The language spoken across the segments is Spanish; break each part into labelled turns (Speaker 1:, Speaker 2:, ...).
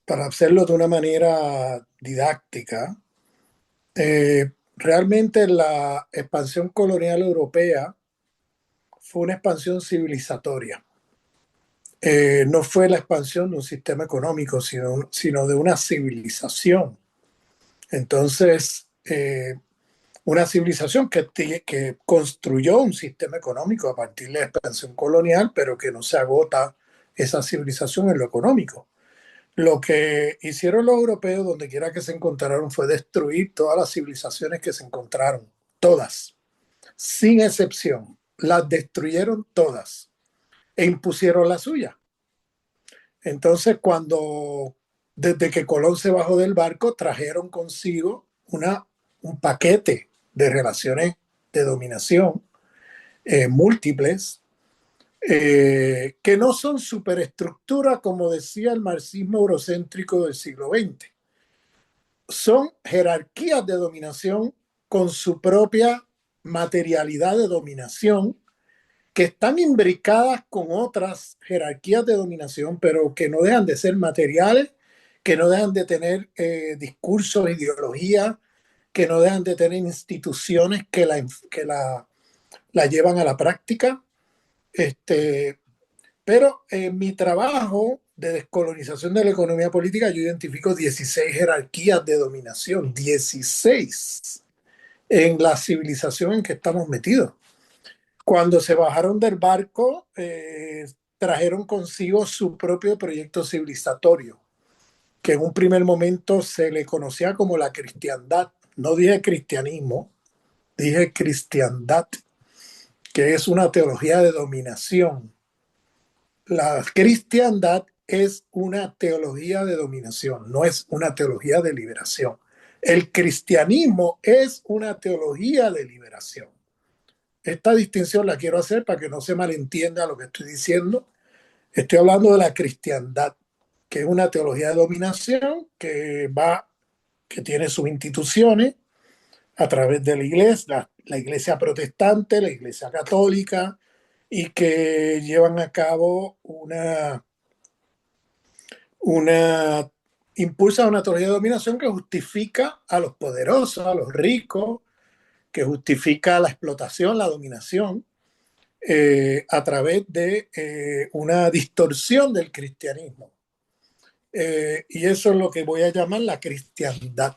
Speaker 1: para hacerlo de una manera didáctica, realmente la expansión colonial europea fue una expansión civilizatoria. No fue la expansión de un sistema económico, sino de una civilización. Entonces, una civilización que construyó un sistema económico a partir de la expansión colonial, pero que no se agota esa civilización en lo económico. Lo que hicieron los europeos, donde quiera que se encontraron, fue destruir todas las civilizaciones que se encontraron, todas, sin excepción. Las destruyeron todas e impusieron la suya. Entonces, desde que Colón se bajó del barco, trajeron consigo un paquete de relaciones de dominación múltiples, que no son superestructuras, como decía el marxismo eurocéntrico del siglo XX. Son jerarquías de dominación con su propia materialidad de dominación, que están imbricadas con otras jerarquías de dominación, pero que no dejan de ser materiales, que no dejan de tener discursos, ideologías, que no dejan de tener instituciones la llevan a la práctica. Pero en mi trabajo de descolonización de la economía política, yo identifico 16 jerarquías de dominación, 16 en la civilización en que estamos metidos. Cuando se bajaron del barco, trajeron consigo su propio proyecto civilizatorio, que en un primer momento se le conocía como la cristiandad. No dije cristianismo, dije cristiandad, que es una teología de dominación. La cristiandad es una teología de dominación, no es una teología de liberación. El cristianismo es una teología de liberación. Esta distinción la quiero hacer para que no se malentienda lo que estoy diciendo. Estoy hablando de la cristiandad, que es una teología de dominación que tiene sus instituciones a través de la iglesia protestante, la iglesia católica, y que llevan a cabo impulsa una teoría de dominación que justifica a los poderosos, a los ricos, que justifica la explotación, la dominación, a través de una distorsión del cristianismo. Y eso es lo que voy a llamar la cristiandad.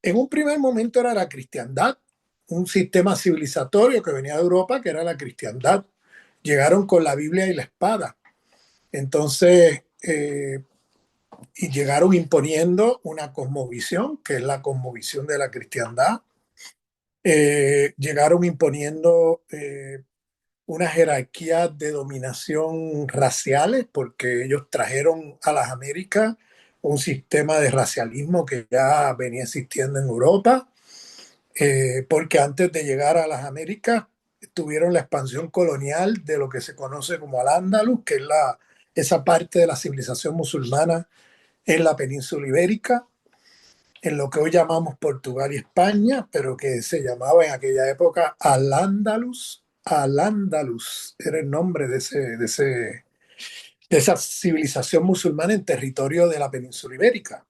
Speaker 1: En un primer momento era la cristiandad, un sistema civilizatorio que venía de Europa, que era la cristiandad. Llegaron con la Biblia y la espada. Entonces, y llegaron imponiendo una cosmovisión, que es la cosmovisión de la cristiandad. Llegaron imponiendo una jerarquía de dominación raciales, porque ellos trajeron a las Américas un sistema de racialismo que ya venía existiendo en Europa, porque antes de llegar a las Américas tuvieron la expansión colonial de lo que se conoce como Al-Ándalus, que es esa parte de la civilización musulmana en la península ibérica, en lo que hoy llamamos Portugal y España, pero que se llamaba en aquella época Al-Ándalus. Al-Ándalus era el nombre de esa civilización musulmana en territorio de la península ibérica.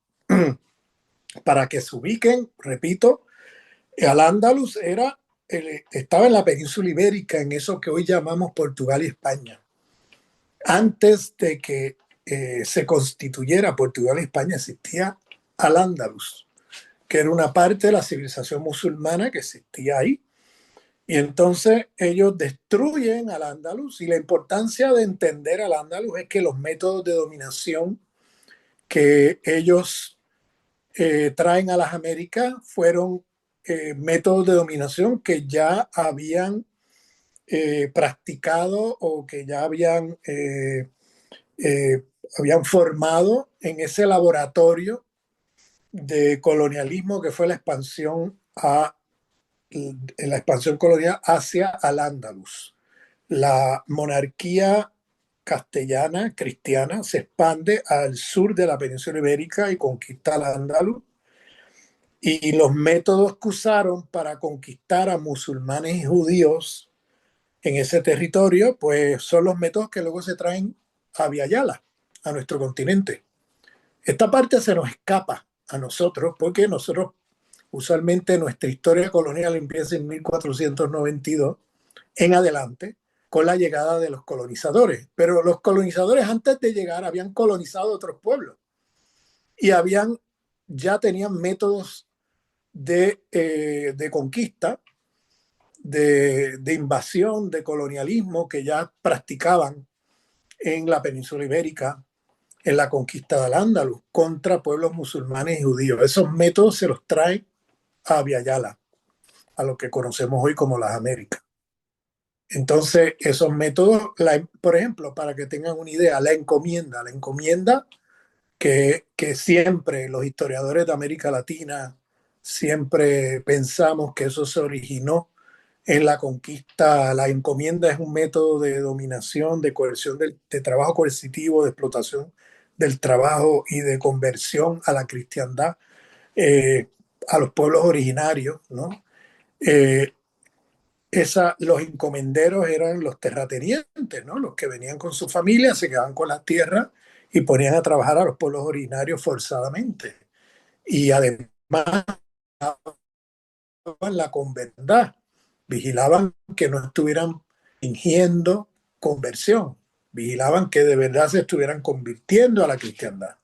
Speaker 1: Para que se ubiquen, repito, Al-Ándalus estaba en la península ibérica, en eso que hoy llamamos Portugal y España. Antes de que se constituyera Portugal y España, existía Al-Ándalus, que era una parte de la civilización musulmana que existía ahí. Y entonces ellos destruyen al Andaluz, y la importancia de entender al Andaluz es que los métodos de dominación que ellos traen a las Américas fueron métodos de dominación que ya habían practicado o que ya habían formado en ese laboratorio de colonialismo que fue la expansión colonial hacia Al-Ándalus. La monarquía castellana, cristiana, se expande al sur de la península ibérica y conquista Al-Ándalus. Y los métodos que usaron para conquistar a musulmanes y judíos en ese territorio, pues son los métodos que luego se traen a Villayala. a nuestro continente. Esta parte se nos escapa a nosotros porque nosotros usualmente nuestra historia colonial empieza en 1492 en adelante con la llegada de los colonizadores. Pero los colonizadores antes de llegar habían colonizado otros pueblos y ya tenían métodos de conquista, de invasión, de colonialismo que ya practicaban en la península ibérica, en la conquista del Al-Ándalus contra pueblos musulmanes y judíos. Esos métodos se los trae a Abiyala, a lo que conocemos hoy como las Américas. Entonces, esos métodos, por ejemplo, para que tengan una idea, la encomienda que siempre los historiadores de América Latina siempre pensamos que eso se originó en la conquista. La encomienda es un método de dominación, de coerción, de trabajo coercitivo, de explotación del trabajo y de conversión a la cristiandad, eh, a los pueblos originarios, ¿no? Eh, los encomenderos eran los terratenientes, ¿no? Los que venían con su familia, se quedaban con las tierras y ponían a trabajar a los pueblos originarios forzadamente. Y además la converdad, vigilaban que no estuvieran fingiendo conversión, vigilaban que de verdad se estuvieran convirtiendo a la cristiandad.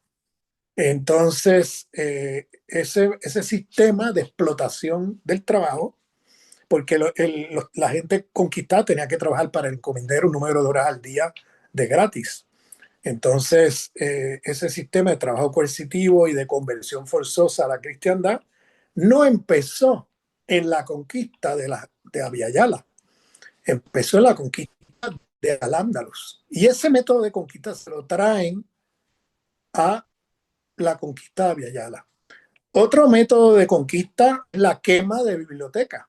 Speaker 1: Entonces, ese sistema de explotación del trabajo, porque la gente conquistada tenía que trabajar para el encomendero un número de horas al día de gratis. Entonces, ese sistema de trabajo coercitivo y de conversión forzosa a la cristiandad no empezó en la conquista de Abiyala, empezó en la conquista de Al-Ándalus. Y ese método de conquista se lo traen a la conquista de Abiyala. Otro método de conquista es la quema de bibliotecas.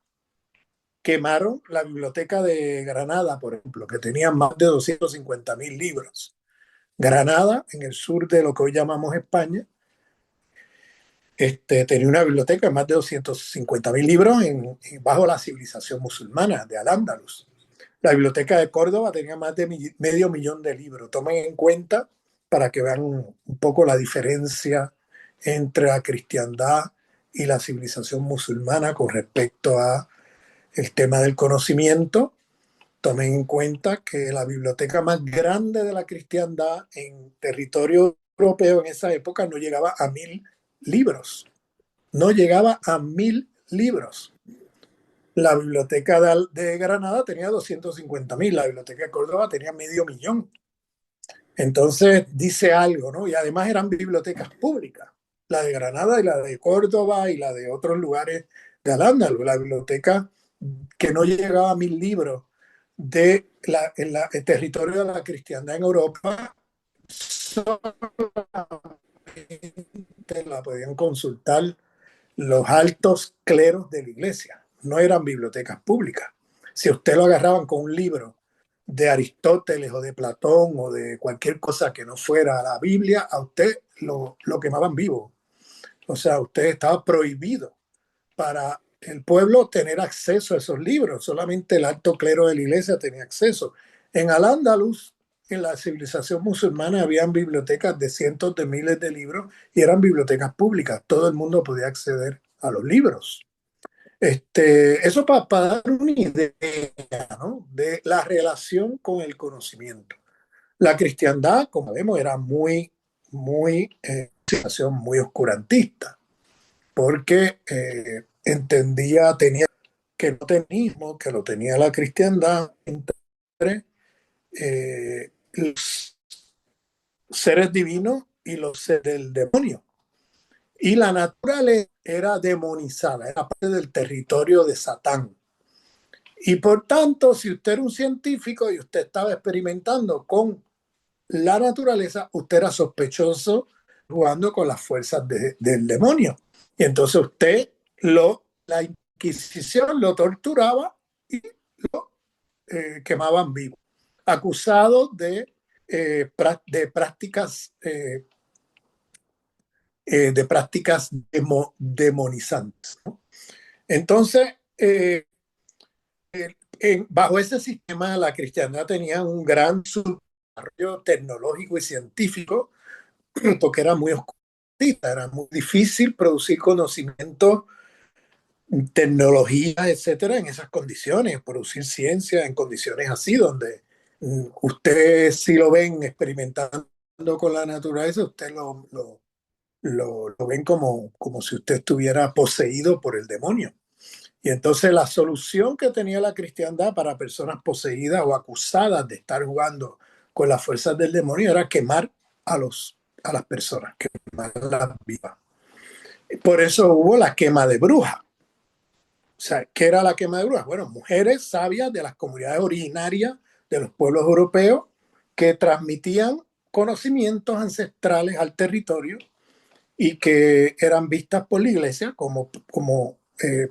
Speaker 1: Quemaron la biblioteca de Granada, por ejemplo, que tenía más de 250.000 libros. Granada, en el sur de lo que hoy llamamos España, tenía una biblioteca de más de 250.000 libros bajo la civilización musulmana de Al-Ándalus. La biblioteca de Córdoba tenía más de medio millón de libros. Tomen en cuenta para que vean un poco la diferencia entre la cristiandad y la civilización musulmana con respecto a el tema del conocimiento. Tomen en cuenta que la biblioteca más grande de la cristiandad en territorio europeo en esa época no llegaba a 1.000 libros. No llegaba a 1.000 libros. La biblioteca de Granada tenía 250.000, la biblioteca de Córdoba tenía medio millón. Entonces dice algo, ¿no? Y además eran bibliotecas públicas, la de Granada y la de Córdoba y la de otros lugares de Al-Ándalus. La biblioteca que no llegaba a 1.000 libros el territorio de la cristiandad en Europa, la podían consultar los altos cleros de la iglesia, no eran bibliotecas públicas. Si usted lo agarraban con un libro de Aristóteles o de Platón o de cualquier cosa que no fuera la Biblia, a usted lo quemaban vivo. O sea, usted estaba prohibido para el pueblo tener acceso a esos libros. Solamente el alto clero de la iglesia tenía acceso. En Al-Ándalus, en la civilización musulmana, habían bibliotecas de cientos de miles de libros y eran bibliotecas públicas. Todo el mundo podía acceder a los libros. Eso para dar una idea, ¿no?, de la relación con el conocimiento. La cristiandad, como vemos, era situación muy oscurantista, porque tenía que no tenismo, que lo tenía la cristiandad entre los seres divinos y los seres del demonio. Y la naturaleza era demonizada, era parte del territorio de Satán. Y por tanto, si usted era un científico y usted estaba experimentando con la naturaleza, usted era sospechoso jugando con las fuerzas del demonio. Y entonces la Inquisición lo torturaba y lo quemaban vivo, acusado de prácticas demonizantes, ¿no? Entonces, bajo ese sistema, la cristiandad tenía un gran desarrollo tecnológico y científico, porque era muy oscurantista, era muy difícil producir conocimiento, tecnología, etcétera, en esas condiciones, producir ciencia en condiciones así, donde ustedes si lo ven experimentando con la naturaleza, usted lo ven como si usted estuviera poseído por el demonio. Y entonces la solución que tenía la cristiandad para personas poseídas o acusadas de estar jugando con las fuerzas del demonio era quemar a las personas, quemarlas vivas. Por eso hubo la quema de brujas. O sea, ¿qué era la quema de brujas? Bueno, mujeres sabias de las comunidades originarias de los pueblos europeos que transmitían conocimientos ancestrales al territorio y que eran vistas por la iglesia como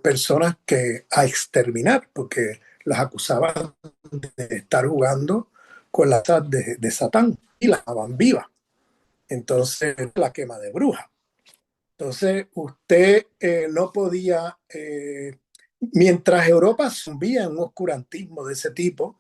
Speaker 1: personas que a exterminar, porque las acusaban de estar jugando con las de Satán y las daban vivas. Entonces, la quema de brujas. Entonces, usted no podía, mientras Europa zumbía en un oscurantismo de ese tipo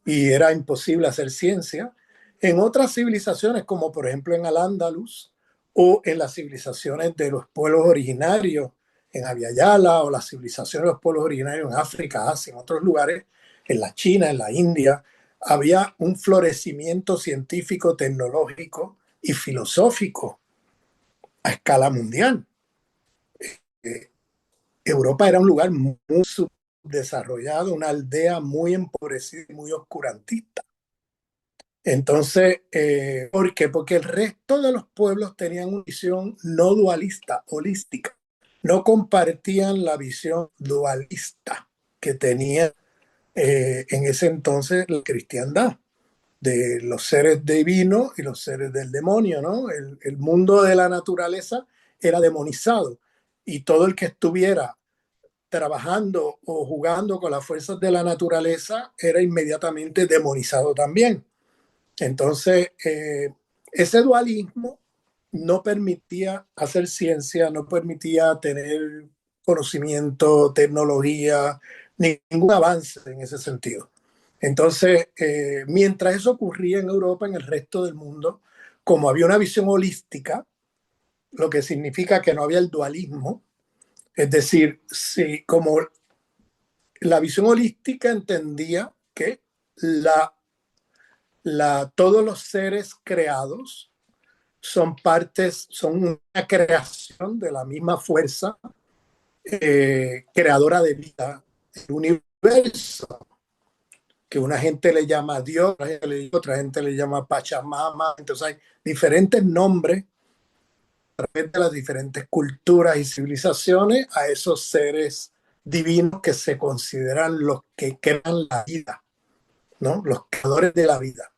Speaker 1: y era imposible hacer ciencia, en otras civilizaciones, como por ejemplo en Al-Ándalus o en las civilizaciones de los pueblos originarios en Abya-Yala o las civilizaciones de los pueblos originarios en África, Asia, en otros lugares, en la China, en la India, había un florecimiento científico, tecnológico y filosófico a escala mundial. Eh, Europa era un lugar muy subdesarrollado, una aldea muy empobrecida y muy oscurantista. Entonces, ¿por qué? Porque el resto de los pueblos tenían una visión no dualista, holística. No compartían la visión dualista que tenía en ese entonces la cristiandad, de los seres divinos y los seres del demonio, ¿no? El mundo de la naturaleza era demonizado y todo el que estuviera trabajando o jugando con las fuerzas de la naturaleza era inmediatamente demonizado también. Entonces, ese dualismo no permitía hacer ciencia, no permitía tener conocimiento, tecnología, ningún avance en ese sentido. Entonces, mientras eso ocurría en Europa, en el resto del mundo, como había una visión holística, lo que significa que no había el dualismo, es decir, si como la visión holística entendía que todos los seres creados son partes, son una creación de la misma fuerza creadora de vida, el universo, que una gente le llama Dios, otra gente le llama Pachamama. Entonces hay diferentes nombres a través de las diferentes culturas y civilizaciones a esos seres divinos que se consideran los que crean la vida, ¿no? Los creadores de la vida.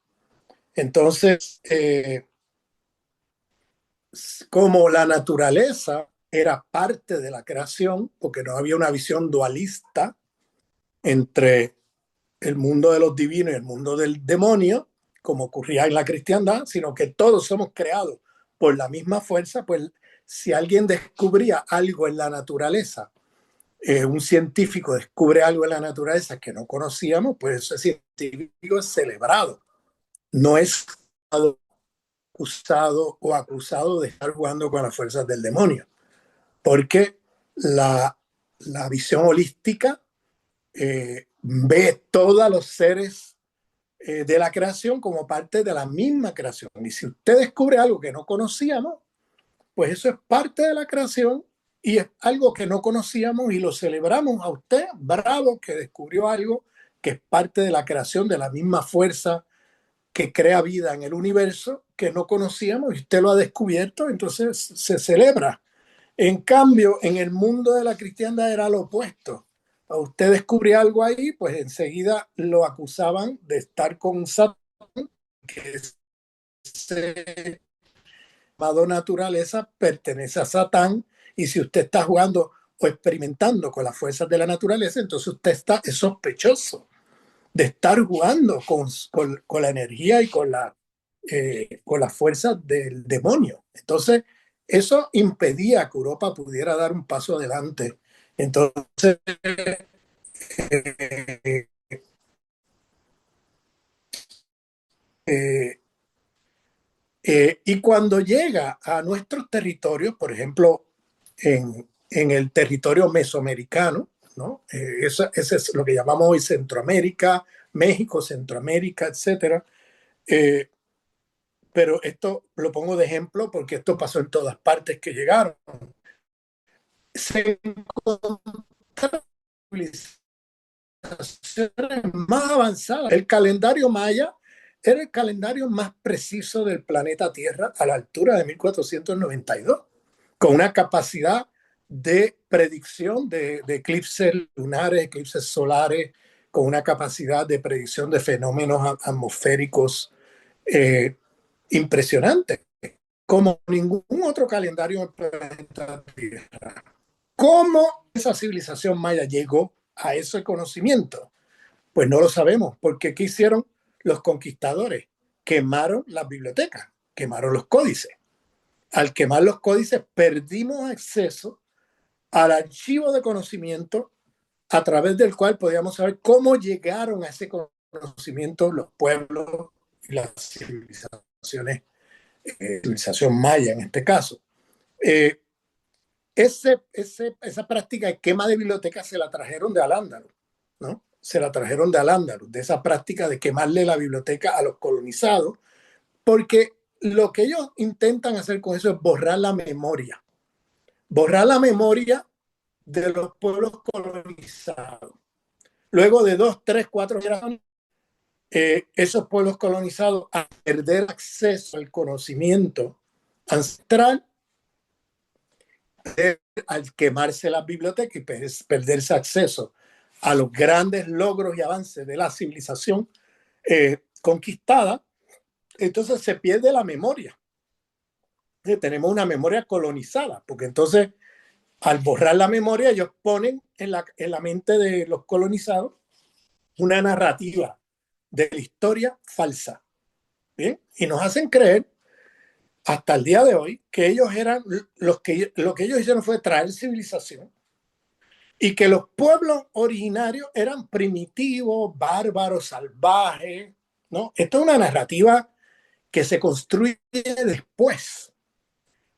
Speaker 1: Entonces, como la naturaleza era parte de la creación, porque no había una visión dualista entre el mundo de los divinos y el mundo del demonio, como ocurría en la cristiandad, sino que todos somos creados por la misma fuerza, pues si alguien descubría algo en la naturaleza, un científico descubre algo en la naturaleza que no conocíamos, pues ese científico es celebrado, no es acusado o acusado de estar jugando con las fuerzas del demonio, porque la visión holística ve todos los seres de la creación como parte de la misma creación. Y si usted descubre algo que no conocíamos, pues eso es parte de la creación y es algo que no conocíamos y lo celebramos a usted, bravo, que descubrió algo que es parte de la creación de la misma fuerza que crea vida en el universo que no conocíamos y usted lo ha descubierto, entonces se celebra. En cambio, en el mundo de la cristiandad era lo opuesto. A usted descubría algo ahí, pues enseguida lo acusaban de estar con Satán, que es llamado naturaleza pertenece a Satán, y si usted está jugando o experimentando con las fuerzas de la naturaleza, entonces usted es sospechoso de estar jugando con la energía y con las fuerzas del demonio. Entonces, eso impedía que Europa pudiera dar un paso adelante. Entonces, eh, Eh, y cuando llega a nuestros territorios, por ejemplo, en el territorio mesoamericano, ¿no? Ese es lo que llamamos hoy Centroamérica, México, Centroamérica, etcétera. Eh, pero esto lo pongo de ejemplo porque esto pasó en todas partes que llegaron. Se encontraron civilizaciones más avanzadas. El calendario maya era el calendario más preciso del planeta Tierra a la altura de 1492, con una capacidad de predicción de eclipses lunares, eclipses solares, con una capacidad de predicción de fenómenos atmosféricos eh, impresionante, como ningún otro calendario del planeta Tierra. ¿Cómo esa civilización maya llegó a ese conocimiento? Pues no lo sabemos, porque ¿qué hicieron los conquistadores? Quemaron las bibliotecas, quemaron los códices. Al quemar los códices perdimos acceso al archivo de conocimiento a través del cual podíamos saber cómo llegaron a ese conocimiento los pueblos y las civilizaciones, civilización maya en este caso. Eh, esa práctica de quema de bibliotecas se la trajeron de Al-Ándalus, ¿no? Se la trajeron de Al-Ándalus, de esa práctica de quemarle la biblioteca a los colonizados, porque lo que ellos intentan hacer con eso es borrar la memoria de los pueblos colonizados. Luego de 2, 3, 4 generaciones, esos pueblos colonizados, a perder acceso al conocimiento ancestral, al quemarse las bibliotecas y perderse acceso a los grandes logros y avances de la civilización conquistada, entonces se pierde la memoria. Tenemos una memoria colonizada, porque entonces al borrar la memoria ellos ponen en la mente de los colonizados una narrativa de la historia falsa. ¿Bien? Y nos hacen creer hasta el día de hoy que ellos eran lo que ellos hicieron fue traer civilización y que los pueblos originarios eran primitivos, bárbaros, salvajes, ¿no? Esto es una narrativa que se construye después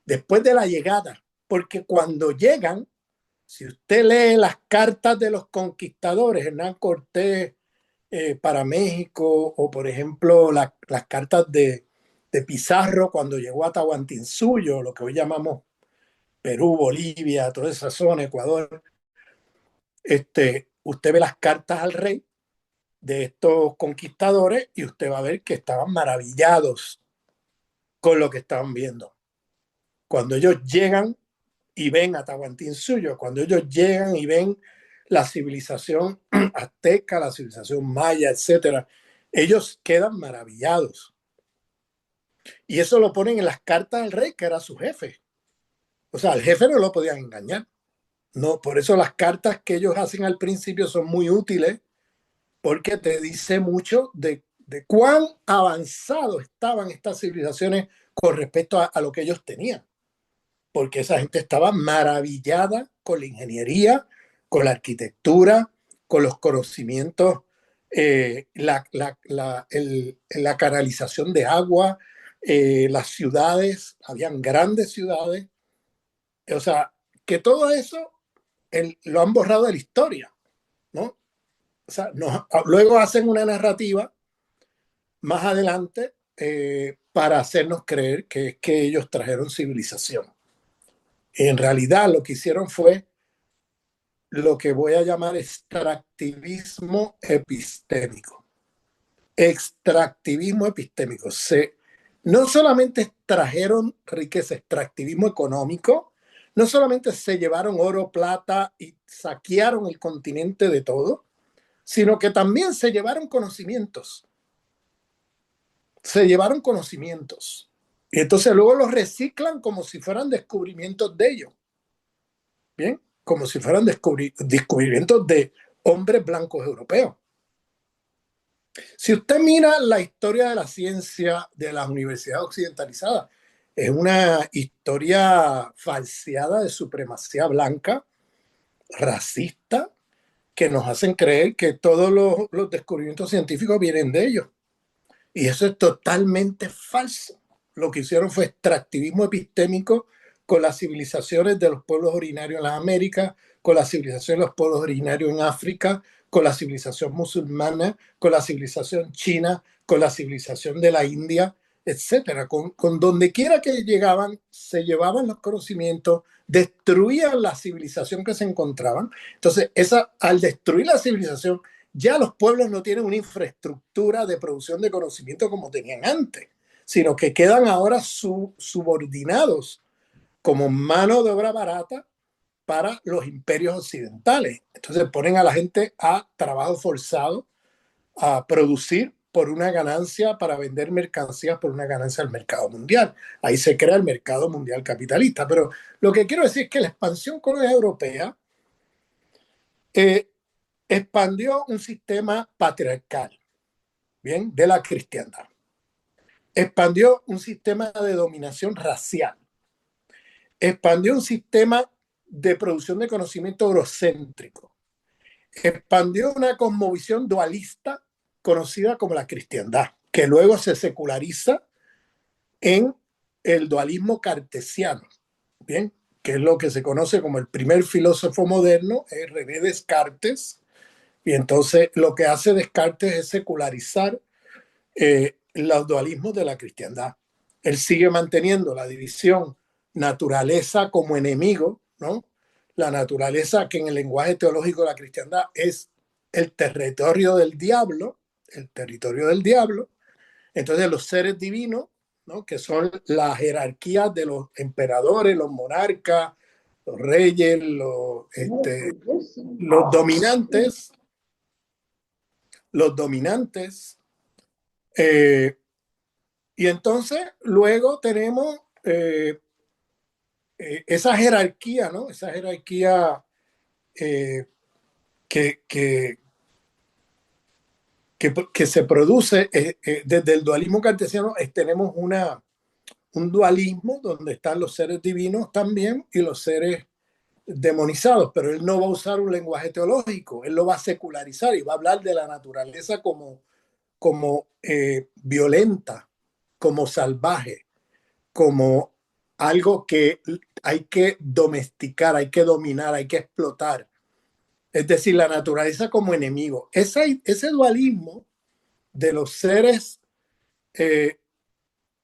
Speaker 1: de la llegada, porque cuando llegan, si usted lee las cartas de los conquistadores, Hernán Cortés para México, o por ejemplo las cartas de Pizarro cuando llegó a Tahuantinsuyo, lo que hoy llamamos Perú, Bolivia, toda esa zona, Ecuador, usted ve las cartas al rey de estos conquistadores y usted va a ver que estaban maravillados con lo que estaban viendo. Cuando ellos llegan y ven a Tahuantinsuyo, cuando ellos llegan y ven la civilización azteca, la civilización maya, etcétera, ellos quedan maravillados. Y eso lo ponen en las cartas del rey, que era su jefe. O sea, al jefe no lo podían engañar. No, por eso las cartas que ellos hacen al principio son muy útiles, porque te dice mucho de cuán avanzados estaban estas civilizaciones con respecto a lo que ellos tenían. Porque esa gente estaba maravillada con la ingeniería, con la arquitectura, con los conocimientos, la canalización de agua, las ciudades, habían grandes ciudades. O sea, que todo eso lo han borrado de la historia, ¿no? O sea, luego hacen una narrativa más adelante para hacernos creer que es que ellos trajeron civilización. En realidad lo que hicieron fue lo que voy a llamar extractivismo epistémico. Extractivismo epistémico. No solamente extrajeron riqueza, extractivismo económico, no solamente se llevaron oro, plata y saquearon el continente de todo, sino que también se llevaron conocimientos. Se llevaron conocimientos. Y entonces luego los reciclan como si fueran descubrimientos de ellos. Bien, como si fueran descubrimientos de hombres blancos europeos. Si usted mira la historia de la ciencia de las universidades occidentalizadas, es una historia falseada de supremacía blanca, racista, que nos hacen creer que todos los descubrimientos científicos vienen de ellos. Y eso es totalmente falso. Lo que hicieron fue extractivismo epistémico con las civilizaciones de los pueblos originarios en las Américas, con la civilización de los pueblos originarios en África, con la civilización musulmana, con la civilización china, con la civilización de la India, etcétera. Con donde quiera que llegaban, se llevaban los conocimientos, destruían la civilización que se encontraban. Entonces, al destruir la civilización, ya los pueblos no tienen una infraestructura de producción de conocimiento como tenían antes, sino que quedan ahora subordinados como mano de obra barata para los imperios occidentales. Entonces ponen a la gente a trabajo forzado, a producir por una ganancia, para vender mercancías por una ganancia al mercado mundial. Ahí se crea el mercado mundial capitalista. Pero lo que quiero decir es que la expansión colonial europea eh, expandió un sistema patriarcal, bien, de la cristiandad. Expandió un sistema de dominación racial. Expandió un sistema de producción de conocimiento eurocéntrico. Expandió una cosmovisión dualista conocida como la cristiandad, que luego se seculariza en el dualismo cartesiano, bien, que es lo que se conoce como el primer filósofo moderno, es René Descartes. Y entonces lo que hace Descartes es secularizar los dualismos de la cristiandad. Él sigue manteniendo la división naturaleza como enemigo, ¿no? La naturaleza, que en el lenguaje teológico de la cristiandad es el territorio del diablo, el territorio del diablo. Entonces los seres divinos, ¿no? Que son la jerarquía de los emperadores, los monarcas, los reyes, los dominantes, los dominantes. Eh, y entonces luego tenemos esa jerarquía, ¿no? Esa jerarquía eh, que, que, que se produce desde el dualismo cartesiano. Tenemos un dualismo donde están los seres divinos también y los seres demonizados, pero él no va a usar un lenguaje teológico, él lo va a secularizar y va a hablar de la naturaleza como violenta, como salvaje, como algo que hay que domesticar, hay que dominar, hay que explotar. Es decir, la naturaleza como enemigo. Ese dualismo de los seres eh,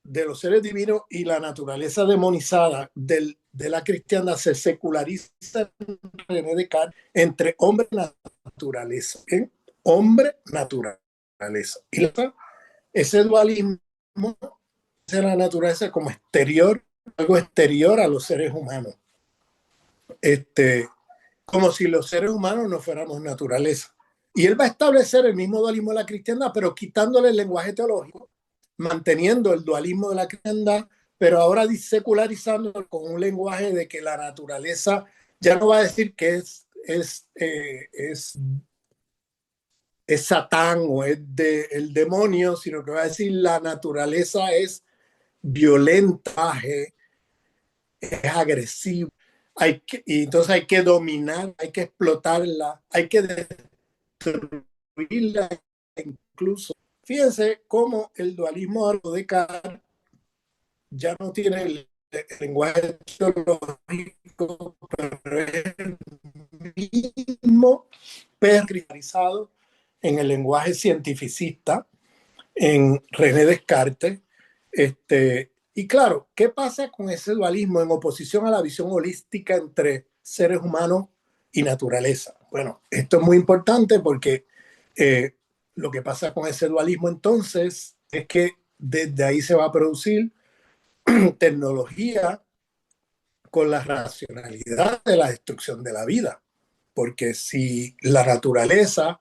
Speaker 1: de los seres divinos y la naturaleza demonizada de la cristiandad se seculariza en René Descartes entre hombre y naturaleza. ¿Bien? Hombre, naturaleza. Y ese dualismo de la naturaleza como exterior, algo exterior a los seres humanos. Como si los seres humanos no fuéramos naturaleza. Y él va a establecer el mismo dualismo de la cristiandad, pero quitándole el lenguaje teológico, manteniendo el dualismo de la cristiandad, pero ahora secularizando con un lenguaje de que la naturaleza ya no va a decir que es Satán o es el demonio, sino que va a decir la naturaleza es violenta, es agresiva. Y entonces hay que dominar, hay que explotarla, hay que destruirla incluso. Fíjense cómo el dualismo de Descartes ya no tiene el lenguaje teológico, pero es el mismo cristalizado en el lenguaje cientificista, en René Descartes. Y claro, ¿qué pasa con ese dualismo en oposición a la visión holística entre seres humanos y naturaleza? Bueno, esto es muy importante porque lo que pasa con ese dualismo entonces es que desde ahí se va a producir tecnología con la racionalidad de la destrucción de la vida. Porque si la naturaleza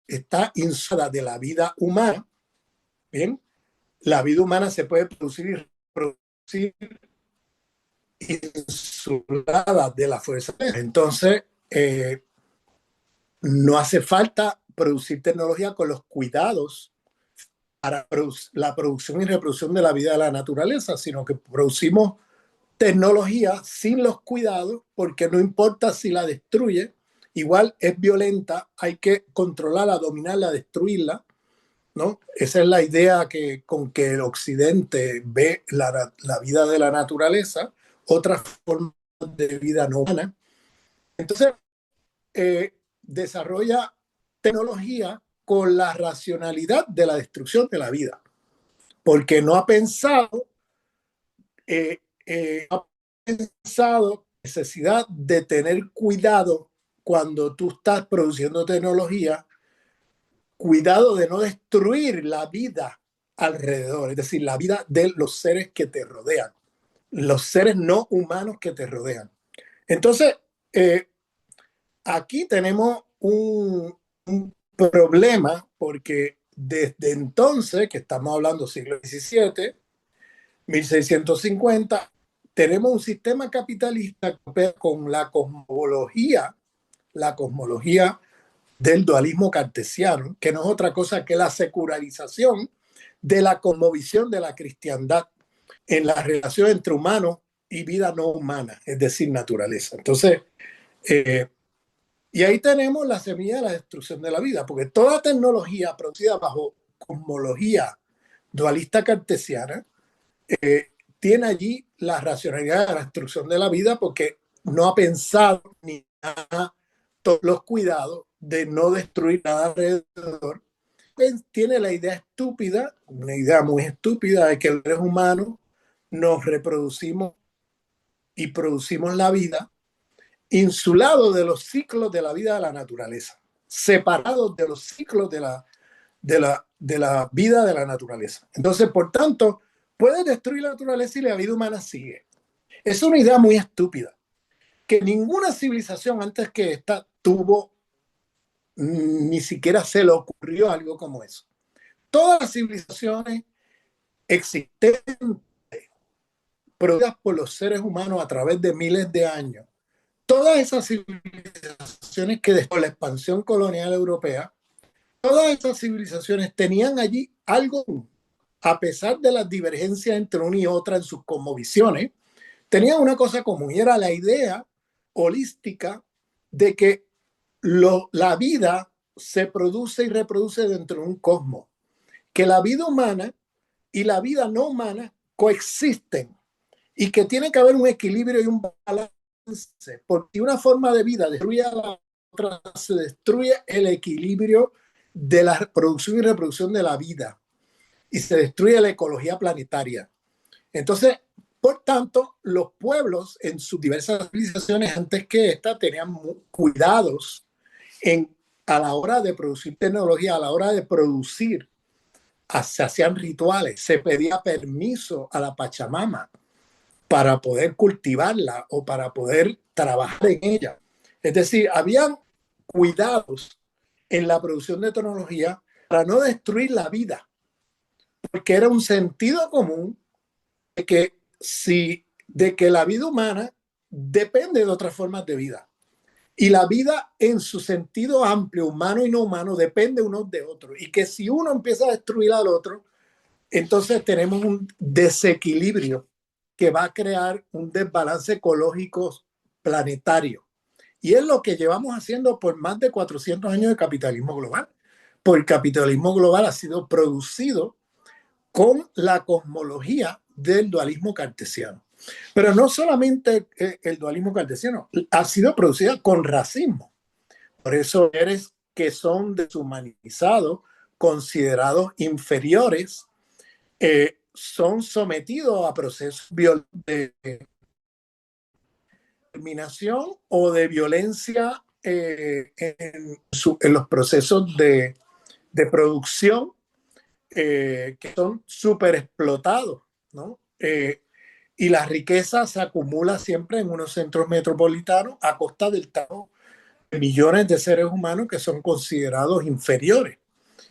Speaker 1: está insula de la vida humana, ¿bien? La vida humana se puede producir y reproducir insulada de la fuerza. Entonces, no hace falta producir tecnología con los cuidados para la producción y reproducción de la vida de la naturaleza, sino que producimos tecnología sin los cuidados, porque no importa si la destruye, igual es violenta, hay que controlarla, dominarla, destruirla. ¿no? Esa es la idea con que el occidente ve la vida de la naturaleza, otras formas de vida no humana. Entonces, desarrolla tecnología con la racionalidad de la destrucción de la vida, porque no ha pensado necesidad de tener cuidado cuando tú estás produciendo tecnología, cuidado de no destruir la vida alrededor, es decir, la vida de los seres que te rodean, los seres no humanos que te rodean. Entonces, eh, aquí tenemos un problema porque desde entonces, que estamos hablando siglo XVII, 1650, tenemos un sistema capitalista con la cosmología del dualismo cartesiano, que no es otra cosa que la secularización de la cosmovisión de la cristiandad en la relación entre humanos y vida no humana, es decir, naturaleza. Entonces, y ahí tenemos la semilla de la destrucción de la vida, porque toda tecnología producida bajo cosmología dualista cartesiana tiene allí la racionalidad de la destrucción de la vida porque no ha pensado ni ha todos los cuidados de no destruir nada alrededor. Tiene la idea estúpida, una idea muy estúpida de que los seres humanos nos reproducimos y producimos la vida insulados de los ciclos de la vida de la naturaleza, separados de los ciclos de la vida de la naturaleza. Entonces, por tanto, puedes destruir la naturaleza y la vida humana sigue. Es una idea muy estúpida, que ninguna civilización antes que esta tuvo, ni siquiera se le ocurrió algo como eso. Todas las civilizaciones existentes, producidas por los seres humanos a través de miles de años, todas esas civilizaciones que después de la expansión colonial europea, todas esas civilizaciones tenían allí algo, a pesar de las divergencias entre una y otra en sus cosmovisiones, tenían una cosa común y era la idea holística de que la vida se produce y reproduce dentro de un cosmos, que la vida humana y la vida no humana coexisten y que tiene que haber un equilibrio y un balance, porque una forma de vida destruye a la otra, se destruye el equilibrio de la producción y reproducción de la vida y se destruye la ecología planetaria. Entonces, por tanto, los pueblos en sus diversas civilizaciones antes que esta tenían cuidados a la hora de producir tecnología, a la hora de producir, se hacían rituales, se pedía permiso a la Pachamama para poder cultivarla o para poder trabajar en ella. Es decir, habían cuidados en la producción de tecnología para no destruir la vida, porque era un sentido común de que, de que la vida humana depende de otras formas de vida. Y la vida en su sentido amplio, humano y no humano, depende unos de otros. Y que si uno empieza a destruir al otro, entonces tenemos un desequilibrio que va a crear un desbalance ecológico planetario. Y es lo que llevamos haciendo por más de 400 años de capitalismo global. Porque el capitalismo global ha sido producido con la cosmología del dualismo cartesiano. Pero no solamente el dualismo cartesiano, ha sido producida con racismo. Por eso seres que son deshumanizados, considerados inferiores, son sometidos a procesos de discriminación o de violencia en los procesos de producción que son súper explotados, ¿no? Y la riqueza se acumula siempre en unos centros metropolitanos a costa del trabajo de millones de seres humanos que son considerados inferiores.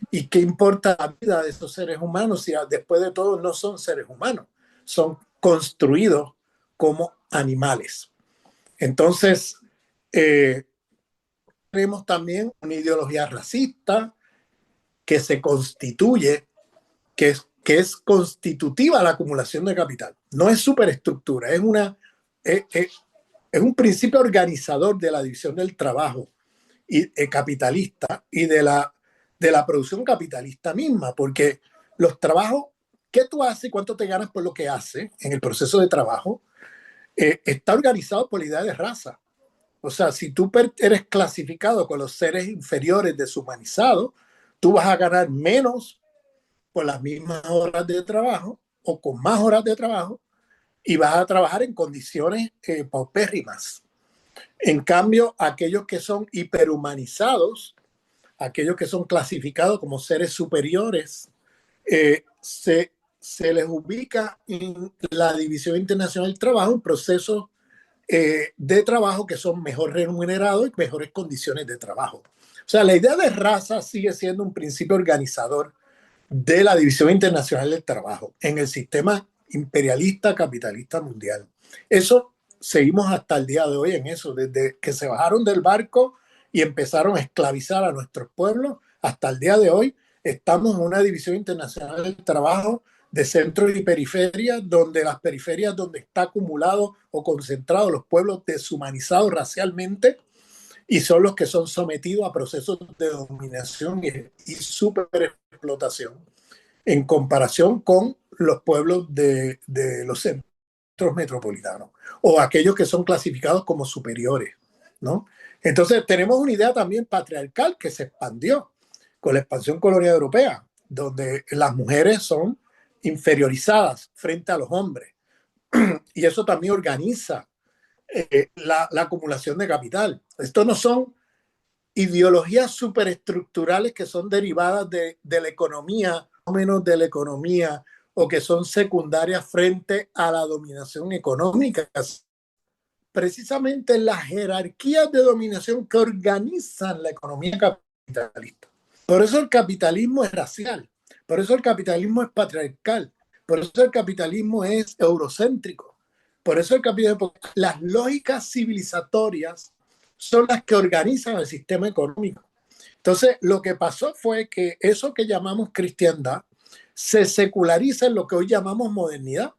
Speaker 1: ¿Y qué importa la vida de esos seres humanos si después de todo no son seres humanos? Son construidos como animales. Entonces, tenemos también una ideología racista que se constituye, que es constitutiva a la acumulación de capital. No es superestructura, es un principio organizador de la división del trabajo y, capitalista y de la de la producción capitalista misma, porque los trabajos que tú haces y cuánto te ganas por lo que haces en el proceso de trabajo, está organizado por la idea de raza. O sea, si tú eres clasificado con los seres inferiores deshumanizados, tú vas a ganar menos por las mismas horas de trabajo o con más horas de trabajo y vas a trabajar en condiciones paupérrimas. En cambio, aquellos que son hiperhumanizados, aquellos que son clasificados como seres superiores, eh, se, se les ubica en la División Internacional del Trabajo en procesos de trabajo que son mejor remunerados y mejores condiciones de trabajo. O sea, la idea de raza sigue siendo un principio organizador de la División Internacional del Trabajo en el sistema imperialista capitalista mundial. Eso seguimos hasta el día de hoy en eso, desde que se bajaron del barco y empezaron a esclavizar a nuestros pueblos, hasta el día de hoy estamos en una División Internacional del Trabajo de centros y periferias, donde las periferias donde está acumulado o concentrado los pueblos deshumanizados racialmente y son los que son sometidos a procesos de dominación y superexplotación en comparación con los pueblos de los centros metropolitanos o aquellos que son clasificados como superiores, ¿no? Entonces tenemos una idea también patriarcal que se expandió con la expansión colonial europea, donde las mujeres son inferiorizadas frente a los hombres y eso también organiza la acumulación de capital. Esto no son ideologías superestructurales que son derivadas de la economía, o menos de la economía, o que son secundarias frente a la dominación económica. Precisamente las jerarquías de dominación que organizan la economía capitalista. Por eso el capitalismo es racial, por eso el capitalismo es patriarcal, por eso el capitalismo es eurocéntrico, por eso el capitalismo, las lógicas civilizatorias son las que organizan el sistema económico. Entonces, lo que pasó fue que eso que llamamos cristiandad se seculariza en lo que hoy llamamos modernidad,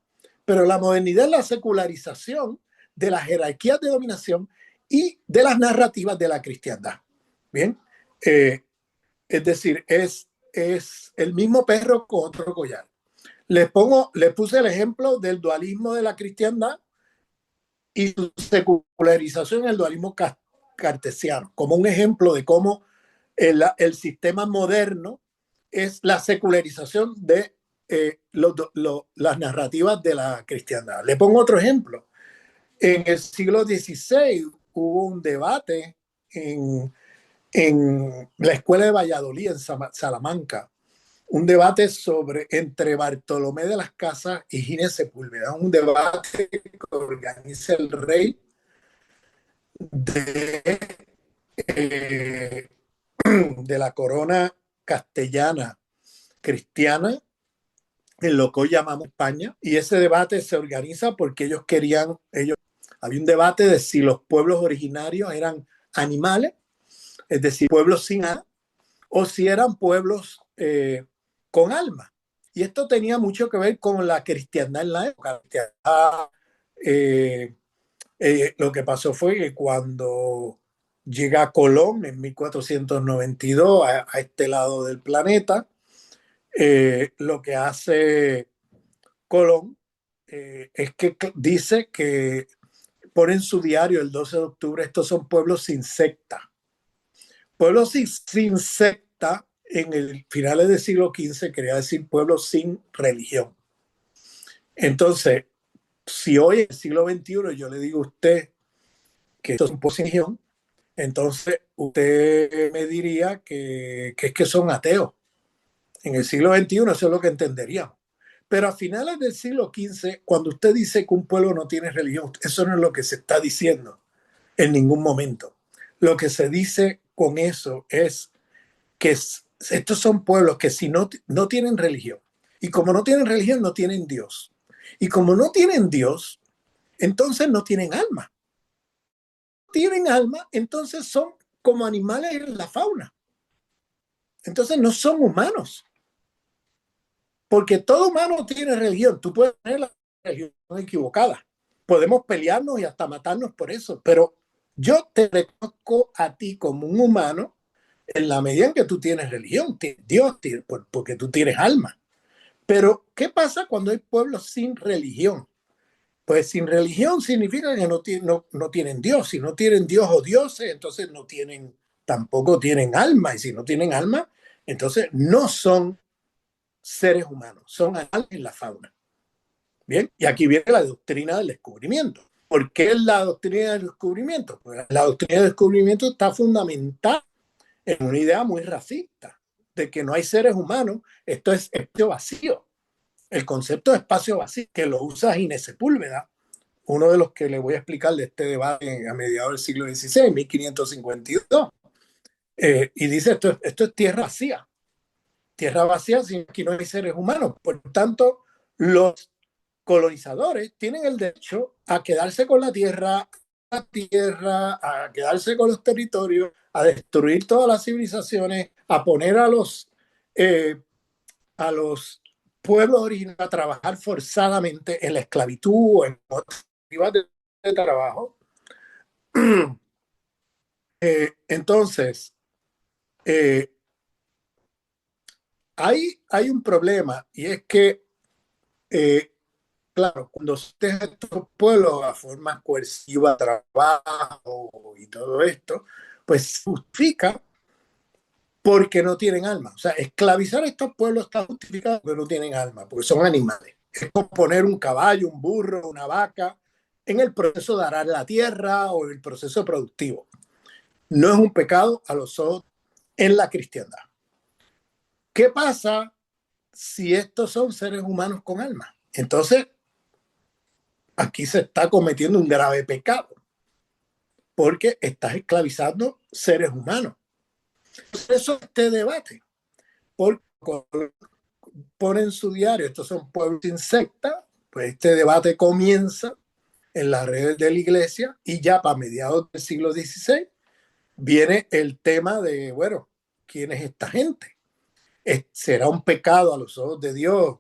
Speaker 1: pero la modernidad es la secularización de las jerarquías de dominación y de las narrativas de la cristiandad. Bien, es decir, es el mismo perro con otro collar. Les puse el ejemplo del dualismo de la cristiandad y su secularización en el dualismo cartesiano, como un ejemplo de cómo el sistema moderno es la secularización de las narrativas de la cristiandad. Le pongo otro ejemplo. En el siglo XVI hubo un debate en la Escuela de Valladolid, en Salamanca, un debate entre Bartolomé de las Casas y Ginés Sepúlveda, un debate que organiza el rey de, eh, de la corona castellana cristiana en lo que hoy llamamos España, y ese debate se organiza porque había un debate de si los pueblos originarios eran animales, es decir, pueblos sin alma, o si eran pueblos con alma. Y esto tenía mucho que ver con la cristiandad en la época. Lo que pasó fue que cuando llega Colón en 1492 a este lado del planeta, lo que hace Colón es que dice que pone en su diario el 12 de octubre, estos son pueblos sin secta. Pueblos sin secta en el finales del siglo XV quería decir pueblos sin religión. Entonces, si hoy en el siglo XXI yo le digo a usted que esto es un pueblo sin religión, entonces usted me diría que es que son ateos. En el siglo XXI eso es lo que entenderíamos. Pero a finales del siglo XV, cuando usted dice que un pueblo no tiene religión, eso no es lo que se está diciendo en ningún momento. Lo que se dice con eso es que estos son pueblos que si no tienen religión, y como no tienen religión, no tienen Dios. Y como no tienen Dios, entonces no tienen alma. Tienen alma, entonces son como animales en la fauna. Entonces no son humanos. Porque todo humano tiene religión. Tú puedes tener la religión equivocada. Podemos pelearnos y hasta matarnos por eso. Pero yo te reconozco a ti como un humano en la medida en que tú tienes religión, Dios, porque tú tienes alma. Pero, ¿qué pasa cuando hay pueblos sin religión? Pues sin religión significa que no tienen Dios. Si no tienen Dios o dioses, entonces tampoco tienen alma. Y si no tienen alma, entonces no son seres humanos, son animales en la fauna. Bien, y aquí viene la doctrina del descubrimiento. ¿Por qué es la doctrina del descubrimiento? Pues la doctrina del descubrimiento está fundamentada en una idea muy racista, de que no hay seres humanos, esto es espacio vacío. El concepto de espacio vacío, que lo usa Ginés Sepúlveda, uno de los que le voy a explicar de este debate a mediados del siglo XVI, 1552, y dice esto es tierra vacía. Tierra vacía sin que no hay seres humanos. Por tanto, los colonizadores tienen el derecho a quedarse con la tierra, a quedarse con los territorios, a destruir todas las civilizaciones, a poner a los pueblos originarios a trabajar forzadamente en la esclavitud o en otras de trabajo. Entonces, eh, hay un problema y es que eh, claro, cuando se deja estos pueblos a forma coerciva, trabajo y todo esto, pues justifica porque no tienen alma. O sea, esclavizar a estos pueblos está justificado porque no tienen alma, porque son animales. Es como poner un caballo, un burro, una vaca en el proceso de arar la tierra o en el proceso productivo. No es un pecado a los ojos en la cristiandad. ¿Qué pasa si estos son seres humanos con alma? Entonces, aquí se está cometiendo un grave pecado porque estás esclavizando seres humanos. Por eso este debate, porque pone en su diario, estos son pueblos sin secta, pues este debate comienza en las redes de la iglesia y ya para mediados del siglo XVI viene el tema de, bueno, ¿quién es esta gente? ¿Será un pecado a los ojos de Dios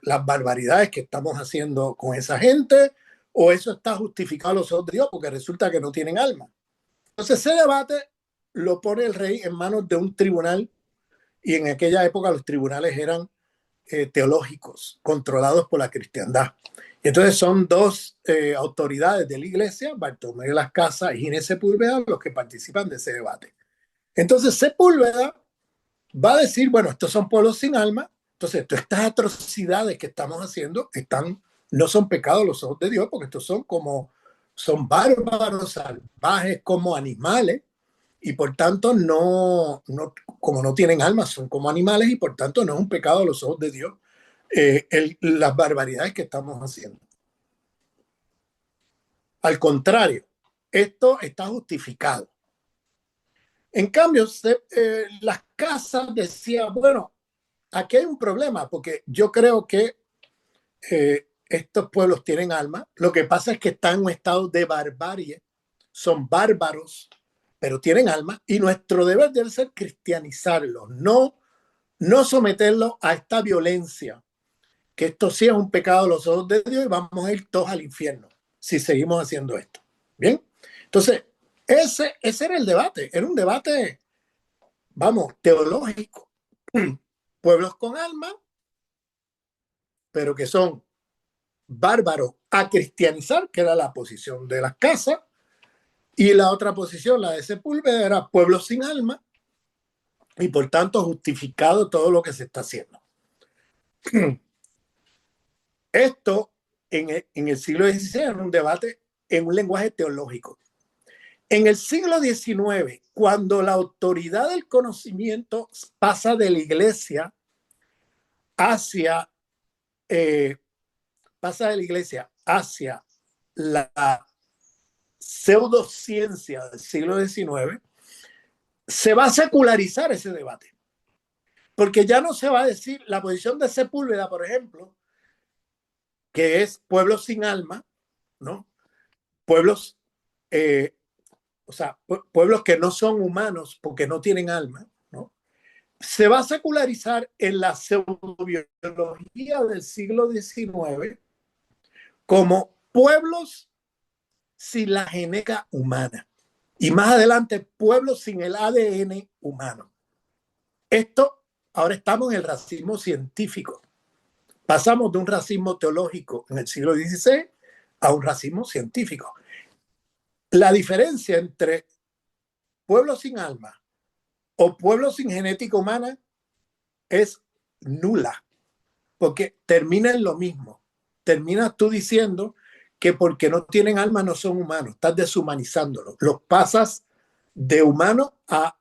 Speaker 1: las barbaridades que estamos haciendo con esa gente? ¿O eso está justificado a los ojos de Dios porque resulta que no tienen alma? Entonces ese debate lo pone el rey en manos de un tribunal y en aquella época los tribunales eran teológicos, controlados por la cristiandad. Entonces son dos autoridades de la iglesia, Bartolomé de las Casas y Ginés Sepúlveda, los que participan de ese debate. Entonces Sepúlveda va a decir, bueno, estos son pueblos sin alma, entonces todas estas atrocidades que estamos haciendo no son pecados a los ojos de Dios, porque estos son bárbaros, salvajes, como animales, y por tanto como no tienen alma, son como animales, y por tanto no es un pecado a los ojos de Dios las barbaridades que estamos haciendo. Al contrario, esto está justificado. En cambio, las casas decían, bueno, aquí hay un problema, porque yo creo que estos pueblos tienen alma. Lo que pasa es que están en un estado de barbarie, son bárbaros, pero tienen alma, y nuestro deber debe ser cristianizarlos, no someterlos a esta violencia, que esto sí es un pecado a los ojos de Dios y vamos a ir todos al infierno si seguimos haciendo esto. Bien, entonces ese era el debate, era un debate, vamos, teológico. Pueblos con alma, pero que son bárbaros a cristianizar, que era la posición de las casas, y la otra posición, la de Sepúlveda, era pueblos sin alma, y por tanto justificado todo lo que se está haciendo. Esto en el siglo XVI era un debate en un lenguaje teológico. En el siglo XIX, cuando la autoridad del conocimiento pasa de la iglesia hacia la pseudociencia del siglo XIX, se va a secularizar ese debate. Porque ya no se va a decir la posición de Sepúlveda, por ejemplo, que es pueblos sin alma, ¿no? Pueblos, o sea, pueblos que no son humanos porque no tienen alma, ¿no? Se va a secularizar en la pseudobiología del siglo XIX como pueblos sin la genética humana. Y más adelante, pueblos sin el ADN humano. Esto, ahora estamos en el racismo científico. Pasamos de un racismo teológico en el siglo XVI a un racismo científico. La diferencia entre pueblos sin alma o pueblos sin genética humana es nula, porque termina en lo mismo. Terminas tú diciendo que porque no tienen alma no son humanos, estás deshumanizándolos, los pasas de humanos a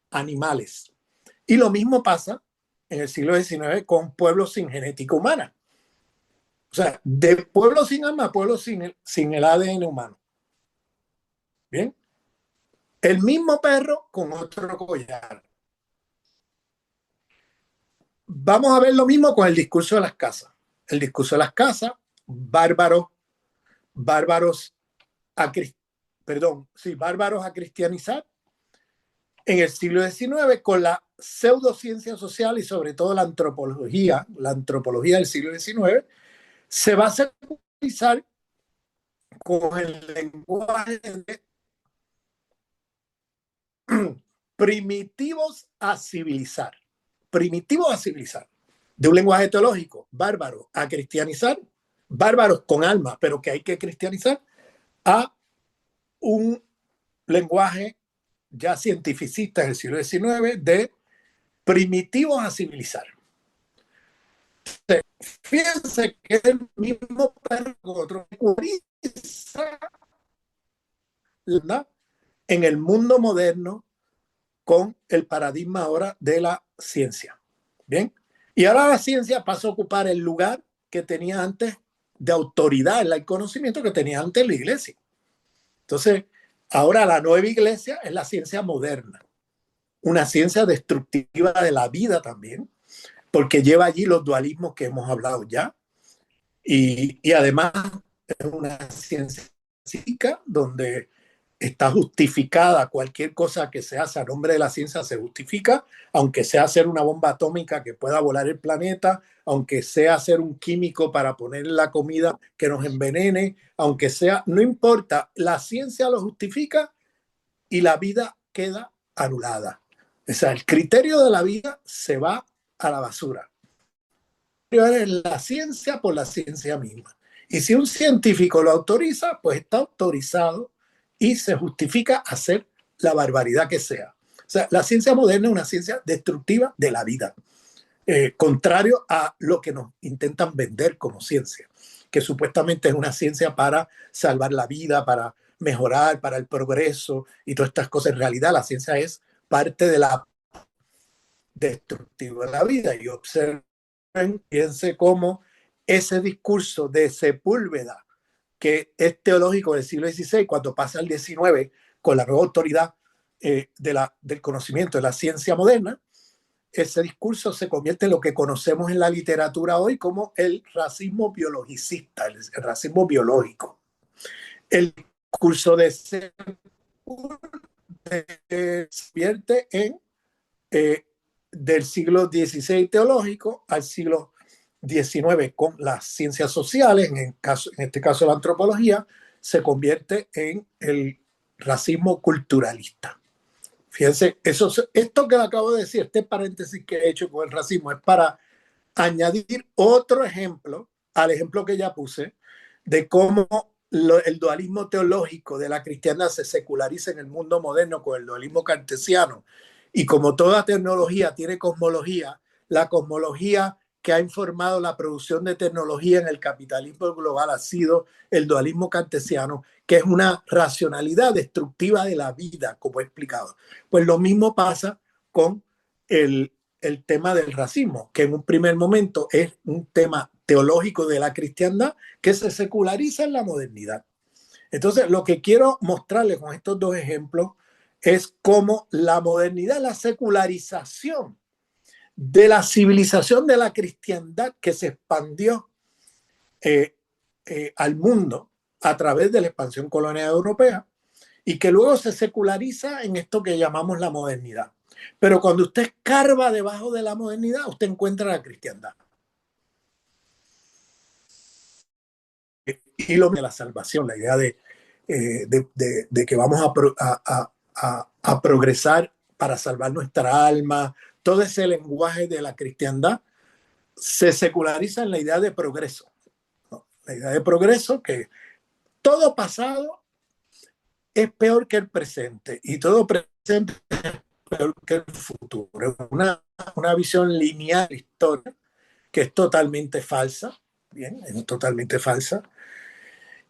Speaker 1: animales. Y lo mismo pasa en el siglo XIX con pueblos sin genética humana. O sea, de pueblos sin alma a pueblos sin el ADN humano. Bien, el mismo perro con otro collar. Vamos a ver lo mismo con el discurso de las casas. El discurso de las casas, bárbaros, bárbaros a, perdón, sí, bárbaros a cristianizar en el siglo XIX con la pseudociencia social y sobre todo la antropología del siglo XIX, se va a secularizar con el lenguaje de primitivos a civilizar. Primitivos a civilizar. De un lenguaje teológico, bárbaro a cristianizar, bárbaros con alma, pero que hay que cristianizar, a un lenguaje ya cientificista en el siglo XIX de primitivos a civilizar. Fíjense que es el mismo perro con otro en el mundo moderno con el paradigma ahora de la ciencia. Bien, y ahora la ciencia pasa a ocupar el lugar que tenía antes de autoridad en el conocimiento que tenía antes la iglesia. Entonces, ahora la nueva iglesia es la ciencia moderna, una ciencia destructiva de la vida también, porque lleva allí los dualismos que hemos hablado ya, y además es una ciencia psíquica donde está justificada cualquier cosa que se hace a nombre de la ciencia, se justifica, aunque sea hacer una bomba atómica que pueda volar el planeta, aunque sea hacer un químico para poner en la comida que nos envenene, aunque sea, no importa, la ciencia lo justifica y la vida queda anulada. O sea, el criterio de la vida se va a la basura. Es la ciencia por la ciencia misma. Y si un científico lo autoriza, pues está autorizado y se justifica hacer la barbaridad que sea. O sea, la ciencia moderna es una ciencia destructiva de la vida, contrario a lo que nos intentan vender como ciencia, que supuestamente es una ciencia para salvar la vida, para mejorar, para el progreso y todas estas cosas. En realidad, la ciencia es parte de la destructiva de la vida. Y observen, piense cómo ese discurso de Sepúlveda, que es teológico del siglo XVI, cuando pasa al XIX con la nueva autoridad del conocimiento de la ciencia moderna, ese discurso se convierte en lo que conocemos en la literatura hoy como el racismo biologicista, el racismo biológico. El discurso de Sepúlveda se convierte en del siglo XVI teológico al siglo XIX con las ciencias sociales, en este caso la antropología, se convierte en el racismo culturalista. Fíjense, esto que acabo de decir, este paréntesis que he hecho con el racismo, es para añadir otro ejemplo al ejemplo que ya puse de cómo el dualismo teológico de la cristiandad se seculariza en el mundo moderno con el dualismo cartesiano. Y como toda tecnología tiene cosmología, la cosmología que ha informado la producción de tecnología en el capitalismo global ha sido el dualismo cartesiano, que es una racionalidad destructiva de la vida, como he explicado. Pues lo mismo pasa con el tema del racismo, que en un primer momento es un tema teológico de la cristiandad que se seculariza en la modernidad. Entonces, lo que quiero mostrarles con estos dos ejemplos es cómo la modernidad, la secularización de la civilización de la cristiandad que se expandió al mundo a través de la expansión colonial europea y que luego se seculariza en esto que llamamos la modernidad. Pero cuando usted escarba debajo de la modernidad, usted encuentra la cristiandad. Y lo de la salvación, la idea de de que vamos a progresar para salvar nuestra alma. Todo ese lenguaje de la cristiandad se seculariza en la idea de progreso, ¿no? La idea de progreso, que todo pasado es peor que el presente y todo presente es peor que el futuro. Es una visión lineal de la historia que es totalmente falsa, bien, es totalmente falsa,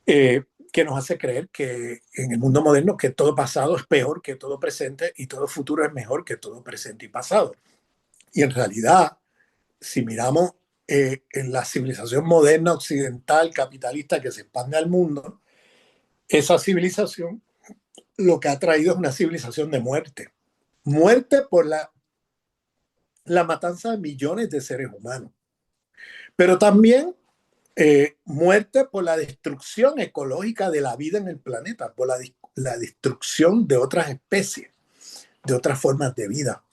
Speaker 1: que nos hace creer que en el mundo moderno que todo pasado es peor que todo presente y todo futuro es mejor que todo presente y pasado. Y en realidad, si miramos en la civilización moderna occidental capitalista que se expande al mundo, esa civilización lo que ha traído es una civilización de muerte. Muerte por la matanza de millones de seres humanos, pero también muerte por la destrucción ecológica de la vida en el planeta, por la destrucción de otras especies, de otras formas de vida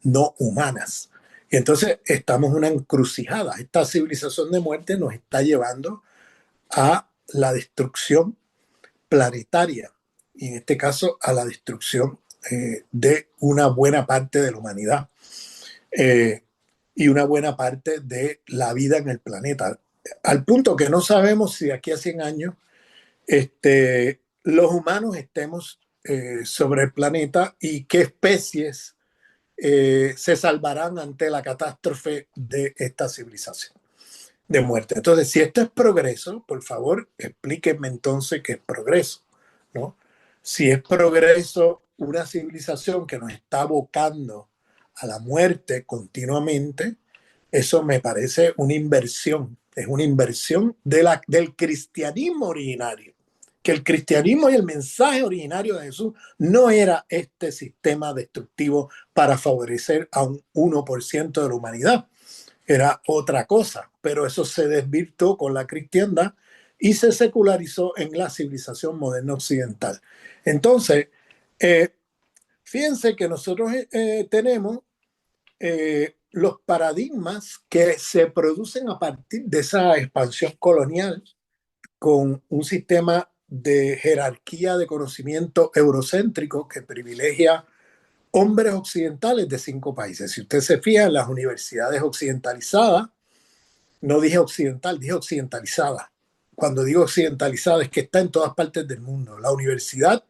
Speaker 1: no humanas. Y entonces estamos en una encrucijada. Esta civilización de muerte nos está llevando a la destrucción planetaria y en este caso a la destrucción de una buena parte de la humanidad eh, y una buena parte de la vida en el planeta, al punto que no sabemos si de aquí a 100 años los humanos estemos sobre el planeta y qué especies se salvarán ante la catástrofe de esta civilización de muerte. Entonces, si esto es progreso, por favor, explíquenme entonces qué es progreso, ¿no? Si es progreso una civilización que nos está abocando a la muerte continuamente, eso me parece una inversión, es una inversión del cristianismo originario, que el cristianismo y el mensaje originario de Jesús no era este sistema destructivo para favorecer a un 1% de la humanidad, era otra cosa, pero eso se desvirtuó con la cristiandad y se secularizó en la civilización moderna occidental. Entonces, eh, fíjense que nosotros tenemos los paradigmas que se producen a partir de esa expansión colonial con un sistema de jerarquía de conocimiento eurocéntrico que privilegia hombres occidentales de 5 países. Si usted se fija en las universidades occidentalizadas, no dije occidental, dije occidentalizada. Cuando digo occidentalizada es que está en todas partes del mundo. La universidad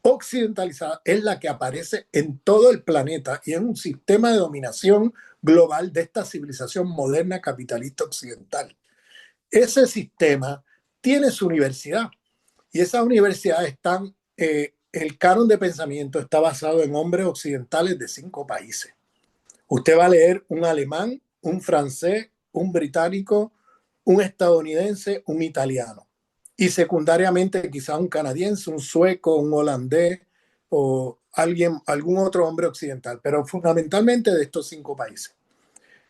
Speaker 1: occidentalizada es la que aparece en todo el planeta y es un sistema de dominación global de esta civilización moderna capitalista occidental. Ese sistema tiene su universidad y esas universidades están, el canon de pensamiento está basado en hombres occidentales de 5 países. Usted va a leer un alemán, un francés, un británico, un estadounidense, un italiano. Y secundariamente quizá un canadiense, un sueco, un holandés o algún otro hombre occidental, pero fundamentalmente de estos 5 países.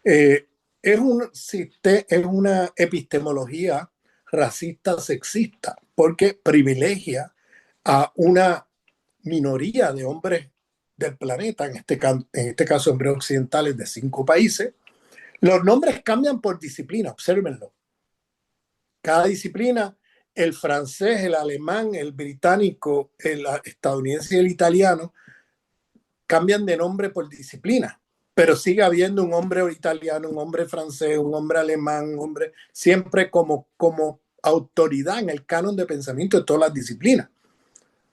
Speaker 1: Eh, es una epistemología racista sexista porque privilegia a una minoría de hombres del planeta, en este caso hombres occidentales de 5 países. Los nombres cambian por disciplina, obsérvenlo. Cada disciplina, el francés, el alemán, el británico, el estadounidense y el italiano, cambian de nombre por disciplina, pero sigue habiendo un hombre italiano, un hombre francés, un hombre alemán, un hombre siempre como autoridad en el canon de pensamiento de todas las disciplinas.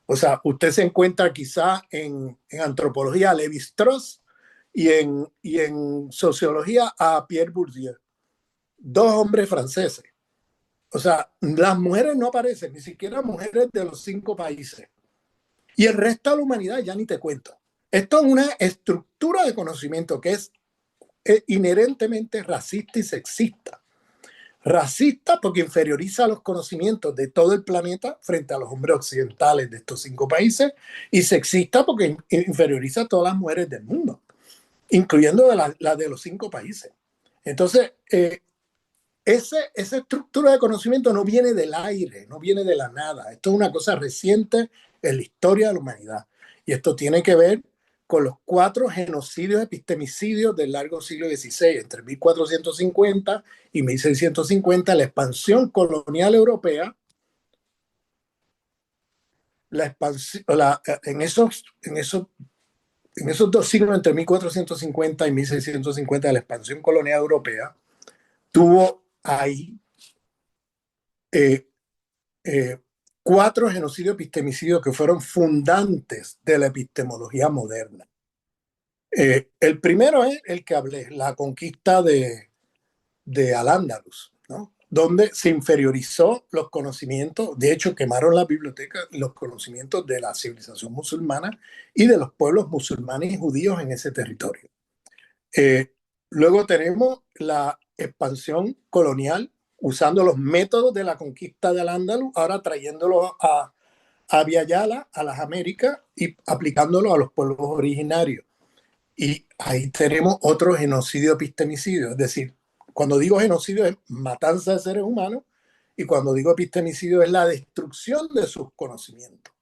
Speaker 1: O sea, usted se encuentra quizá en antropología a Lévi-Strauss y en sociología a Pierre Bourdieu, 2 hombres franceses. O sea, las mujeres no aparecen, ni siquiera mujeres de los 5 países. Y el resto de la humanidad ya ni te cuento. Esto es una estructura de conocimiento que es inherentemente racista y sexista. Racista porque inferioriza los conocimientos de todo el planeta frente a los hombres occidentales de estos 5 países y sexista porque inferioriza a todas las mujeres del mundo, incluyendo la de los 5 países. Entonces, esa estructura de conocimiento no viene del aire, no viene de la nada. Esto es una cosa reciente en la historia de la humanidad. Y esto tiene que ver con los 4 genocidios epistemicidios del largo siglo XVI, entre 1450 y 1650, la expansión colonial europea la expansión, en esos dos siglos, entre 1450 y 1650, la expansión colonial europea tuvo ahí eh, eh, cuatro genocidios epistemicidios que fueron fundantes de la epistemología moderna. El primero es el que hablé, la conquista de Al-Ándalus, ¿no? Donde se inferiorizó los conocimientos, de hecho quemaron las bibliotecas, los conocimientos de la civilización musulmana y de los pueblos musulmanes y judíos en ese territorio. Eh, Luego tenemos la expansión colonial usando los métodos de la conquista del Andaluz, ahora trayéndolo a Via Yala, a las Américas y aplicándolo a los pueblos originarios. Y ahí tenemos otro genocidio epistemicidio, es decir, cuando digo genocidio es matanza de seres humanos y cuando digo epistemicidio es la destrucción de sus conocimientos.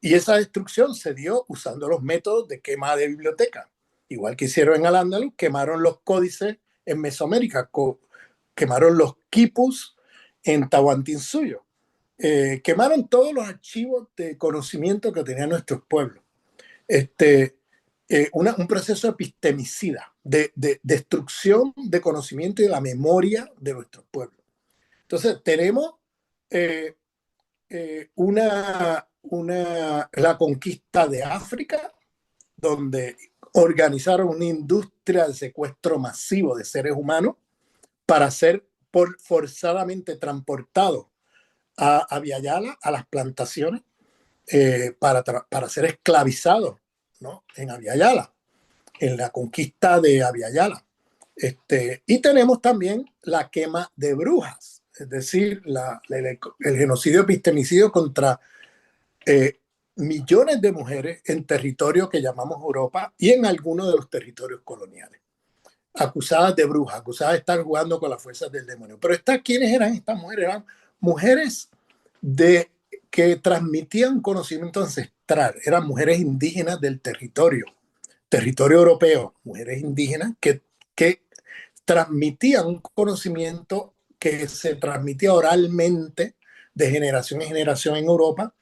Speaker 1: Y esa destrucción se dio usando los métodos de quema de biblioteca. Igual que hicieron en Al-Ándalus, quemaron los códices en Mesoamérica, quemaron los quipus en Tahuantinsuyo, quemaron todos los archivos de conocimiento que tenían nuestros pueblos. Un proceso epistemicida de destrucción de conocimiento y de la memoria de nuestros pueblos. Entonces, tenemos eh, la conquista de África, donde organizaron una industria de secuestro masivo de seres humanos para ser forzadamente transportados a Abiyala, a las plantaciones, para ser esclavizados, ¿no? En Abiyala, en la conquista de Abiyala. Y tenemos también la quema de brujas, es decir, el genocidio epistemicidio contra millones de mujeres en territorio que llamamos Europa y en algunos de los territorios coloniales, acusadas de brujas, acusadas de estar jugando con las fuerzas del demonio. Pero ¿quiénes eran estas mujeres? Eran mujeres que transmitían conocimiento ancestral, eran mujeres indígenas del territorio europeo, mujeres indígenas que transmitían un conocimiento que se transmitía oralmente de generación en generación en Europa.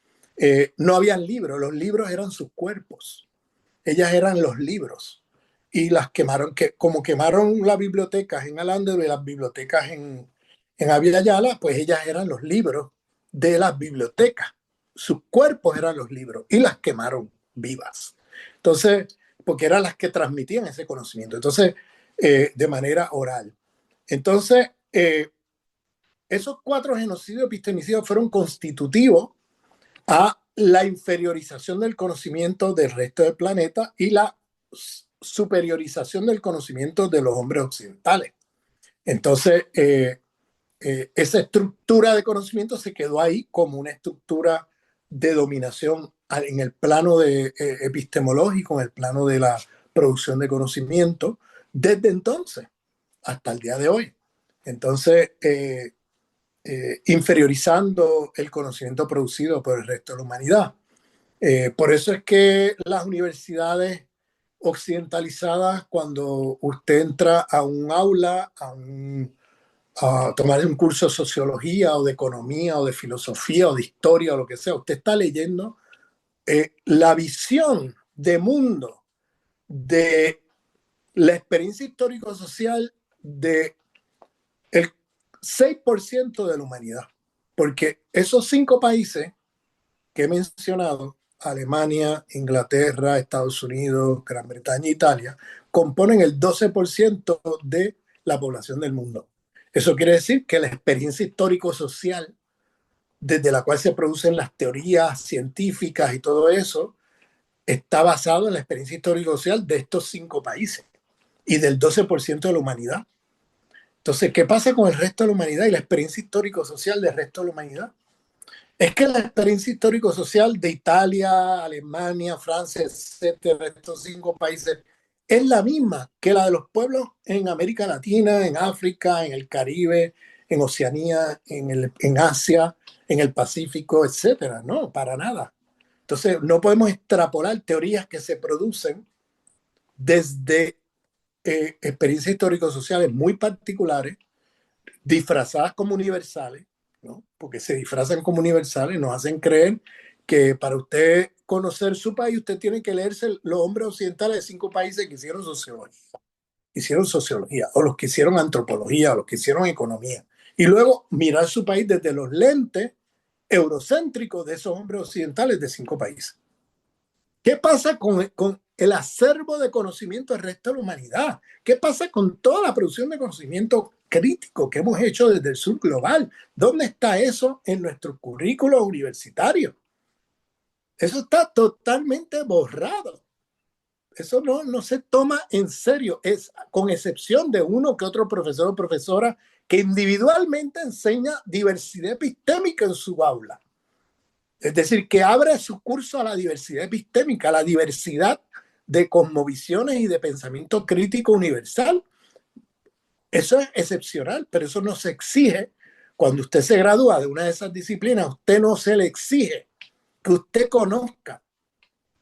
Speaker 1: No habían libros, los libros eran sus cuerpos, ellas eran los libros y las quemaron, como quemaron las bibliotecas en Al-Ándalus y las bibliotecas en Abiyala, pues ellas eran los libros de las bibliotecas, sus cuerpos eran los libros y las quemaron vivas. Entonces, porque eran las que transmitían ese conocimiento, entonces, de manera oral. Entonces, esos cuatro genocidios epistemicidios fueron constitutivos a la inferiorización del conocimiento del resto del planeta y la superiorización del conocimiento de los hombres occidentales. Entonces, esa estructura de conocimiento se quedó ahí como una estructura de dominación en el plano epistemológico, en el plano de la producción de conocimiento, desde entonces hasta el día de hoy. Entonces, inferiorizando el conocimiento producido por el resto de la humanidad. Por eso es que las universidades occidentalizadas, cuando usted entra a un aula, a tomar un curso de sociología o de economía o de filosofía o de historia o lo que sea, usted está leyendo la visión de mundo de la experiencia histórico-social de el 6% de la humanidad. Porque esos 5 países que he mencionado, Alemania, Inglaterra, Estados Unidos, Gran Bretaña, Italia, componen el 12% de la población del mundo. Eso quiere decir que la experiencia histórico-social, desde la cual se producen las teorías científicas y todo eso, está basado en la experiencia histórico-social de estos 5 países y del 12% de la humanidad. Entonces, ¿qué pasa con el resto de la humanidad y la experiencia histórico-social del resto de la humanidad? Es que la experiencia histórico-social de Italia, Alemania, Francia, etcétera, estos 5 países, es la misma que la de los pueblos en América Latina, en África, en el Caribe, en Oceanía, en Asia, en el Pacífico, etcétera. No, para nada. Entonces, no podemos extrapolar teorías que se producen desde experiencias histórico-sociales muy particulares, disfrazadas como universales, ¿no? Porque se disfrazan como universales, nos hacen creer que para usted conocer su país, usted tiene que leerse los hombres occidentales de 5 países que hicieron sociología, o los que hicieron antropología, o los que hicieron economía. Y luego mirar su país desde los lentes eurocéntricos de esos hombres occidentales de 5 países. ¿Qué pasa con el acervo de conocimiento del resto de la humanidad? ¿Qué pasa con toda la producción de conocimiento crítico que hemos hecho desde el sur global? ¿Dónde está eso en nuestros currículos universitarios? Eso está totalmente borrado. Eso no se toma en serio, es con excepción de uno que otro profesor o profesora que individualmente enseña diversidad epistémica en su aula. Es decir, que abre su curso a la diversidad epistémica, a la diversidad de cosmovisiones y de pensamiento crítico universal. Eso es excepcional, pero eso no se exige. Cuando usted se gradúa de una de esas disciplinas, a usted no se le exige que usted conozca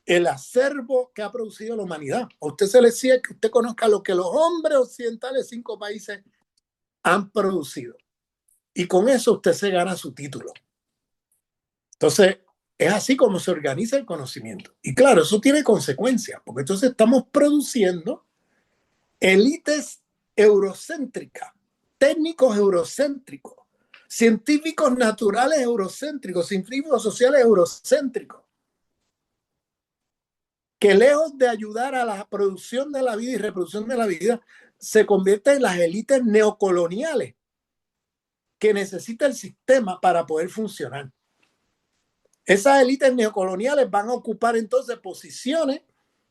Speaker 1: el acervo que ha producido la humanidad. A usted se le exige que usted conozca lo que los hombres occidentales de 5 países han producido. Y con eso usted se gana su título. Entonces, es así como se organiza el conocimiento. Y claro, eso tiene consecuencias, porque entonces estamos produciendo élites eurocéntricas, técnicos eurocéntricos, científicos naturales eurocéntricos, científicos sociales eurocéntricos, que lejos de ayudar a la producción de la vida y reproducción de la vida, se convierten en las élites neocoloniales que necesita el sistema para poder funcionar. Esas élites neocoloniales van a ocupar entonces posiciones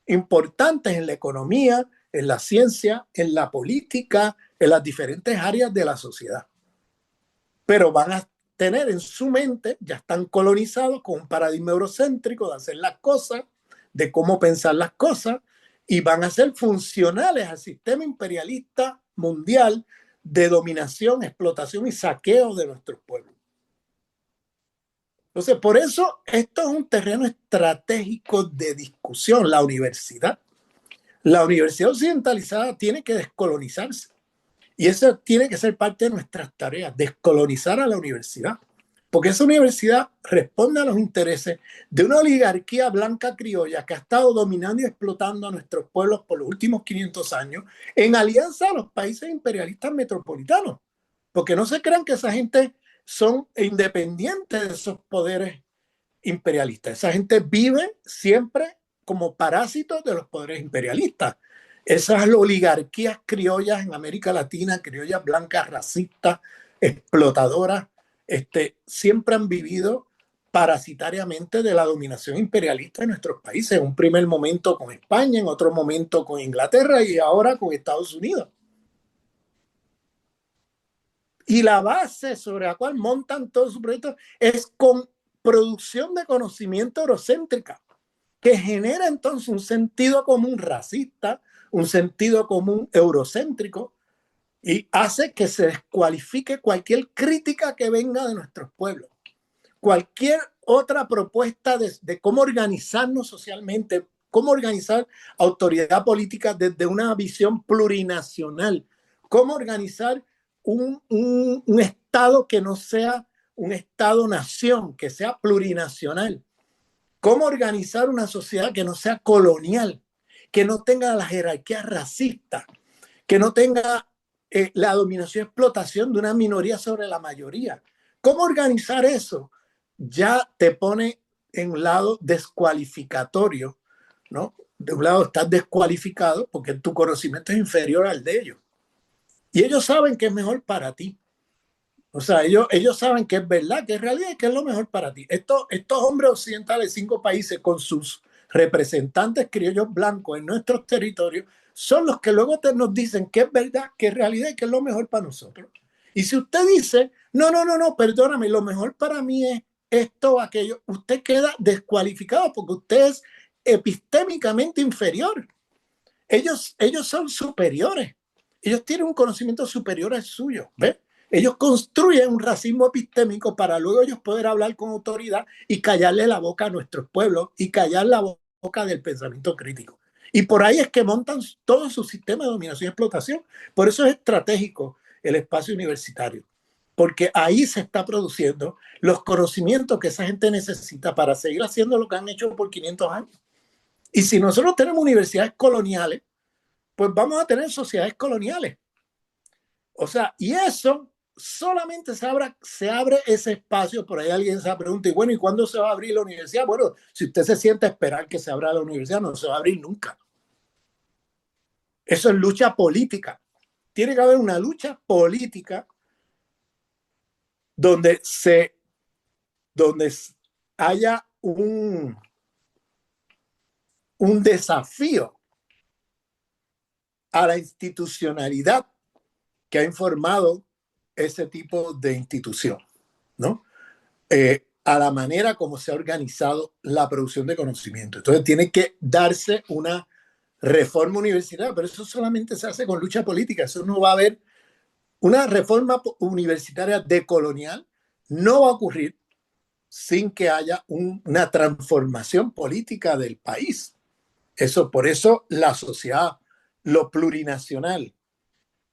Speaker 1: importantes en la economía, en la ciencia, en la política, en las diferentes áreas de la sociedad. Pero van a tener en su mente, ya están colonizados con un paradigma eurocéntrico de hacer las cosas, de cómo pensar las cosas, y van a ser funcionales al sistema imperialista mundial de dominación, explotación y saqueo de nuestros pueblos. Entonces, por eso esto es un terreno estratégico de discusión. La universidad occidentalizada tiene que descolonizarse. Y eso tiene que ser parte de nuestras tareas, descolonizar a la universidad. Porque esa universidad responde a los intereses de una oligarquía blanca criolla que ha estado dominando y explotando a nuestros pueblos por los últimos 500 años en alianza a los países imperialistas metropolitanos. Porque no se crean que esa gente son independientes de esos poderes imperialistas. Esa gente vive siempre como parásitos de los poderes imperialistas. Esas oligarquías criollas en América Latina, criollas blancas, racistas, explotadoras, siempre han vivido parasitariamente de la dominación imperialista de nuestros países. En un primer momento con España, en otro momento con Inglaterra y ahora con Estados Unidos. Y la base sobre la cual montan todos sus proyectos es con producción de conocimiento eurocéntrica, que genera entonces un sentido común racista, un sentido común eurocéntrico, y hace que se descualifique cualquier crítica que venga de nuestros pueblos. Cualquier otra propuesta de cómo organizarnos socialmente, cómo organizar autoridad política desde una visión plurinacional, cómo organizar un Estado que no sea un Estado-nación, que sea plurinacional. Cómo organizar una sociedad que no sea colonial, que no tenga la jerarquía racista, que no tenga la dominación y explotación de una minoría sobre la mayoría. ¿Cómo organizar eso? Ya te pone en un lado descualificatorio, ¿no? De un lado estás descualificado porque tu conocimiento es inferior al de ellos. Y ellos saben que es mejor para ti. O sea, ellos saben que es verdad, que es realidad y que es lo mejor para ti. Estos hombres occidentales de 5 países con sus representantes criollos blancos en nuestros territorios son los que luego nos dicen que es verdad, que es realidad y que es lo mejor para nosotros. Y si usted dice, no, perdóname, lo mejor para mí es esto o aquello, usted queda descualificado porque usted es epistémicamente inferior. Ellos son superiores. Ellos tienen un conocimiento superior al suyo. ¿Ves? Ellos construyen un racismo epistémico para luego ellos poder hablar con autoridad y callarle la boca a nuestros pueblos y callar la boca del pensamiento crítico. Y por ahí es que montan todo su sistema de dominación y explotación. Por eso es estratégico el espacio universitario, porque ahí se está produciendo los conocimientos que esa gente necesita para seguir haciendo lo que han hecho por 500 años. Y si nosotros tenemos universidades coloniales, pues vamos a tener sociedades coloniales. O sea, y eso solamente se abre ese espacio. Por ahí alguien se pregunta, y bueno, ¿y cuándo se va a abrir la universidad? Bueno, si usted se siente a esperar que se abra la universidad, no se va a abrir nunca. Eso es lucha política. Tiene que haber una lucha política donde haya un desafío a la institucionalidad que ha informado ese tipo de institución, ¿no? A la manera como se ha organizado la producción de conocimiento. Entonces tiene que darse una reforma universitaria, pero eso solamente se hace con lucha política. Eso no va a haber una reforma universitaria decolonial, no va a ocurrir sin que haya una transformación política del país. Por eso la sociedad, lo plurinacional,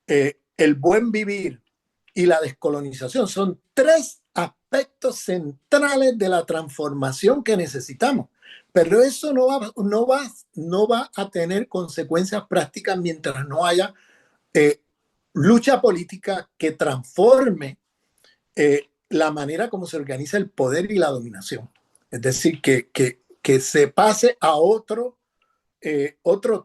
Speaker 1: el buen vivir y la descolonización son tres aspectos centrales de la transformación que necesitamos. Pero eso no va a tener consecuencias prácticas mientras no haya lucha política que transforme la manera como se organiza el poder y la dominación. Es decir, que se pase a otro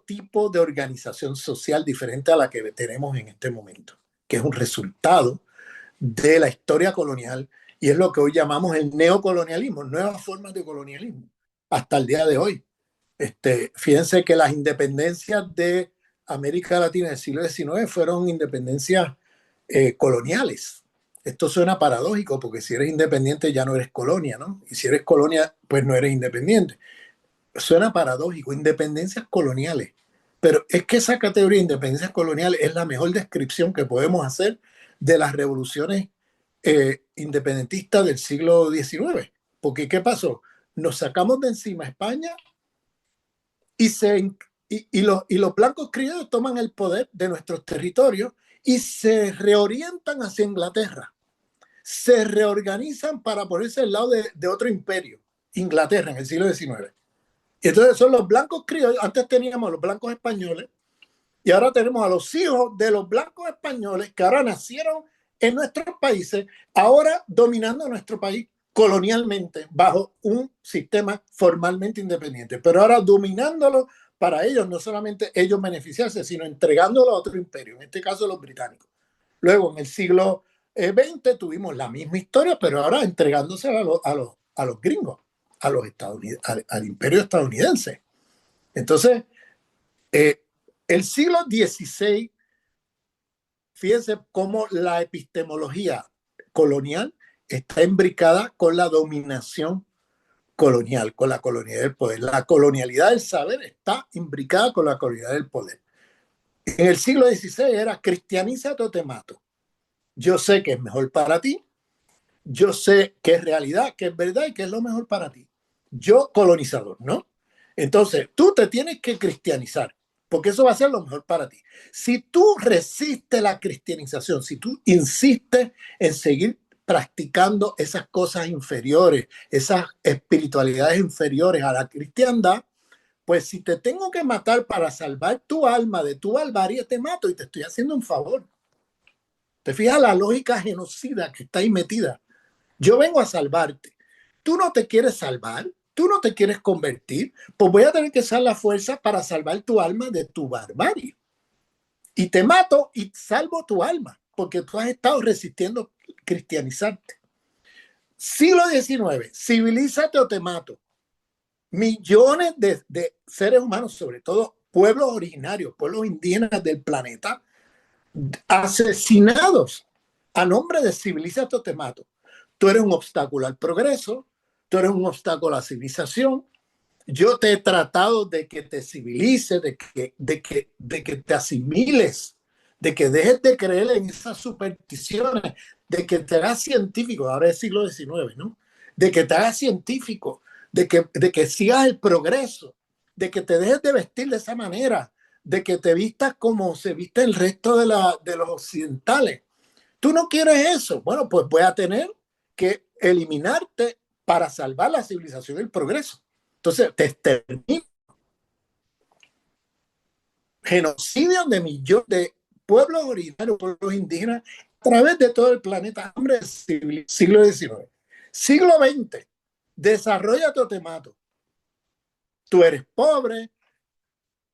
Speaker 1: tipo de organización social diferente a la que tenemos en este momento, que es un resultado de la historia colonial y es lo que hoy llamamos el neocolonialismo, nuevas formas de colonialismo, hasta el día de hoy. Fíjense que las independencias de América Latina del siglo XIX fueron independencias coloniales. Esto suena paradójico porque si eres independiente ya no eres colonia, ¿no? Y si eres colonia, pues no eres independiente. Suena paradójico, independencias coloniales. Pero es que esa categoría de independencias coloniales es la mejor descripción que podemos hacer de las revoluciones independentistas del siglo XIX. Porque ¿qué pasó? Nos sacamos de encima a España y los blancos criollos toman el poder de nuestros territorios y se reorientan hacia Inglaterra. Se reorganizan para ponerse al lado de otro imperio, Inglaterra, en el siglo XIX. Y entonces son los blancos criollos. Antes teníamos a los blancos españoles y ahora tenemos a los hijos de los blancos españoles que ahora nacieron en nuestros países, ahora dominando nuestro país colonialmente bajo un sistema formalmente independiente, pero ahora dominándolo para ellos, no solamente ellos beneficiarse, sino entregándolo a otro imperio, en este caso los británicos. Luego, en el siglo XX tuvimos la misma historia, pero ahora entregándose a los gringos, al imperio estadounidense. Entonces, el siglo XVI, fíjense cómo la epistemología colonial está imbricada con la dominación colonial, con la colonialidad del poder. La colonialidad del saber está imbricada con la colonialidad del poder. En el siglo XVI era cristianízate o te mato. Yo sé que es mejor para ti, yo sé que es realidad, que es verdad y que es lo mejor para ti. Yo, colonizador, ¿no? Entonces, tú te tienes que cristianizar, porque eso va a ser lo mejor para ti. Si tú resistes la cristianización, si tú insistes en seguir practicando esas cosas inferiores, esas espiritualidades inferiores a la cristiandad, pues si te tengo que matar para salvar tu alma de tu barbarie, te mato y te estoy haciendo un favor. ¿Te fijas la lógica genocida que está ahí metida? Yo vengo a salvarte. Tú no te quieres salvar, tú no te quieres convertir, pues voy a tener que usar la fuerza para salvar tu alma de tu barbarie. Y te mato y salvo tu alma, porque tú has estado resistiendo cristianizarte. Siglo XIX, civilízate o te mato. Millones de seres humanos, sobre todo pueblos originarios, pueblos indígenas del planeta, asesinados a nombre de civilízate o te mato. Tú eres un obstáculo al progreso, tú eres un obstáculo a la civilización. Yo te he tratado de que te civilices, de que te asimiles, de que dejes de creer en esas supersticiones, de que te hagas científico, ahora es siglo XIX, ¿no? De que te hagas científico, de que sigas el progreso, de que te dejes de vestir de esa manera, de que te vistas como se viste el resto de los occidentales. Tú no quieres eso. Bueno, pues voy a tener que eliminarte para salvar la civilización y el progreso. Entonces, te extermino. Genocidio de millones de pueblos originarios, pueblos indígenas, a través de todo el planeta. Hombre, siglo XIX. Siglo XX. Desarrolla o te mato. Tú eres pobre.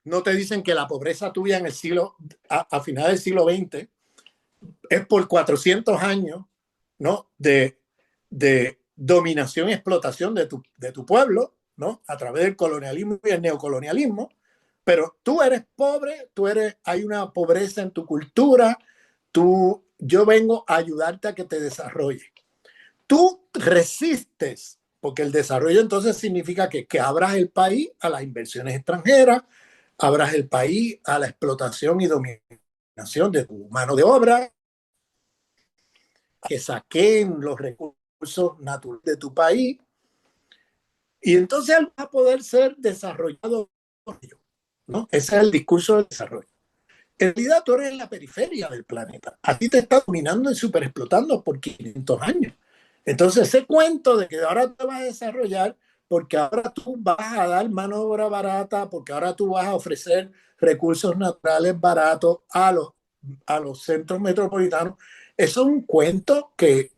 Speaker 1: No te dicen que la pobreza tuya en el siglo, a final del siglo XX, es por 400 años, ¿no? De dominación y explotación de tu pueblo, ¿no? A través del colonialismo y el neocolonialismo. Pero tú eres pobre, hay una pobreza en tu cultura, yo vengo a ayudarte a que te desarrolles. Tú resistes, porque el desarrollo entonces significa que abras el país a las inversiones extranjeras, abras el país a la explotación y dominación de tu mano de obra, que saquen los recursos naturales de tu país, y entonces va a poder ser desarrollado, ¿no? Ese es el discurso del desarrollo. En realidad tú eres en la periferia del planeta. A ti te está dominando y superexplotando por 500 años. Entonces ese cuento de que ahora te vas a desarrollar porque ahora tú vas a dar mano de obra barata, porque ahora tú vas a ofrecer recursos naturales baratos a los centros metropolitanos, eso es un cuento que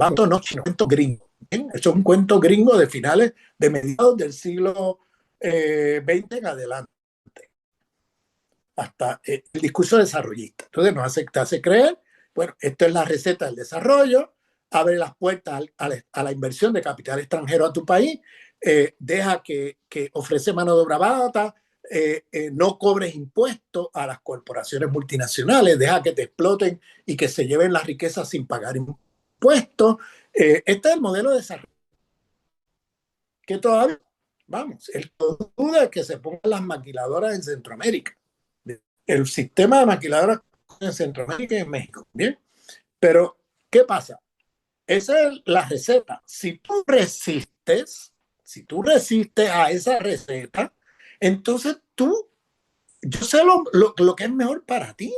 Speaker 1: va no, no, un cuento gringo. ¿Bien? Eso es un cuento gringo de finales, de mediados del siglo XX en adelante, hasta el discurso desarrollista. Entonces te hace creer, bueno, esto es la receta del desarrollo, abre las puertas a la inversión de capital extranjero a tu país, deja que ofrece mano de obra barata, no cobres impuestos a las corporaciones multinacionales, deja que te exploten y que se lleven las riquezas sin pagar impuestos. Este es el modelo de desarrollo que todavía, vamos, el duda es que se pongan las maquiladoras en Centroamérica. El sistema de maquiladoras en Centroamérica y en México. Bien, pero ¿qué pasa? Esa es la receta. Si tú resistes a esa receta, entonces yo sé lo que es mejor para ti.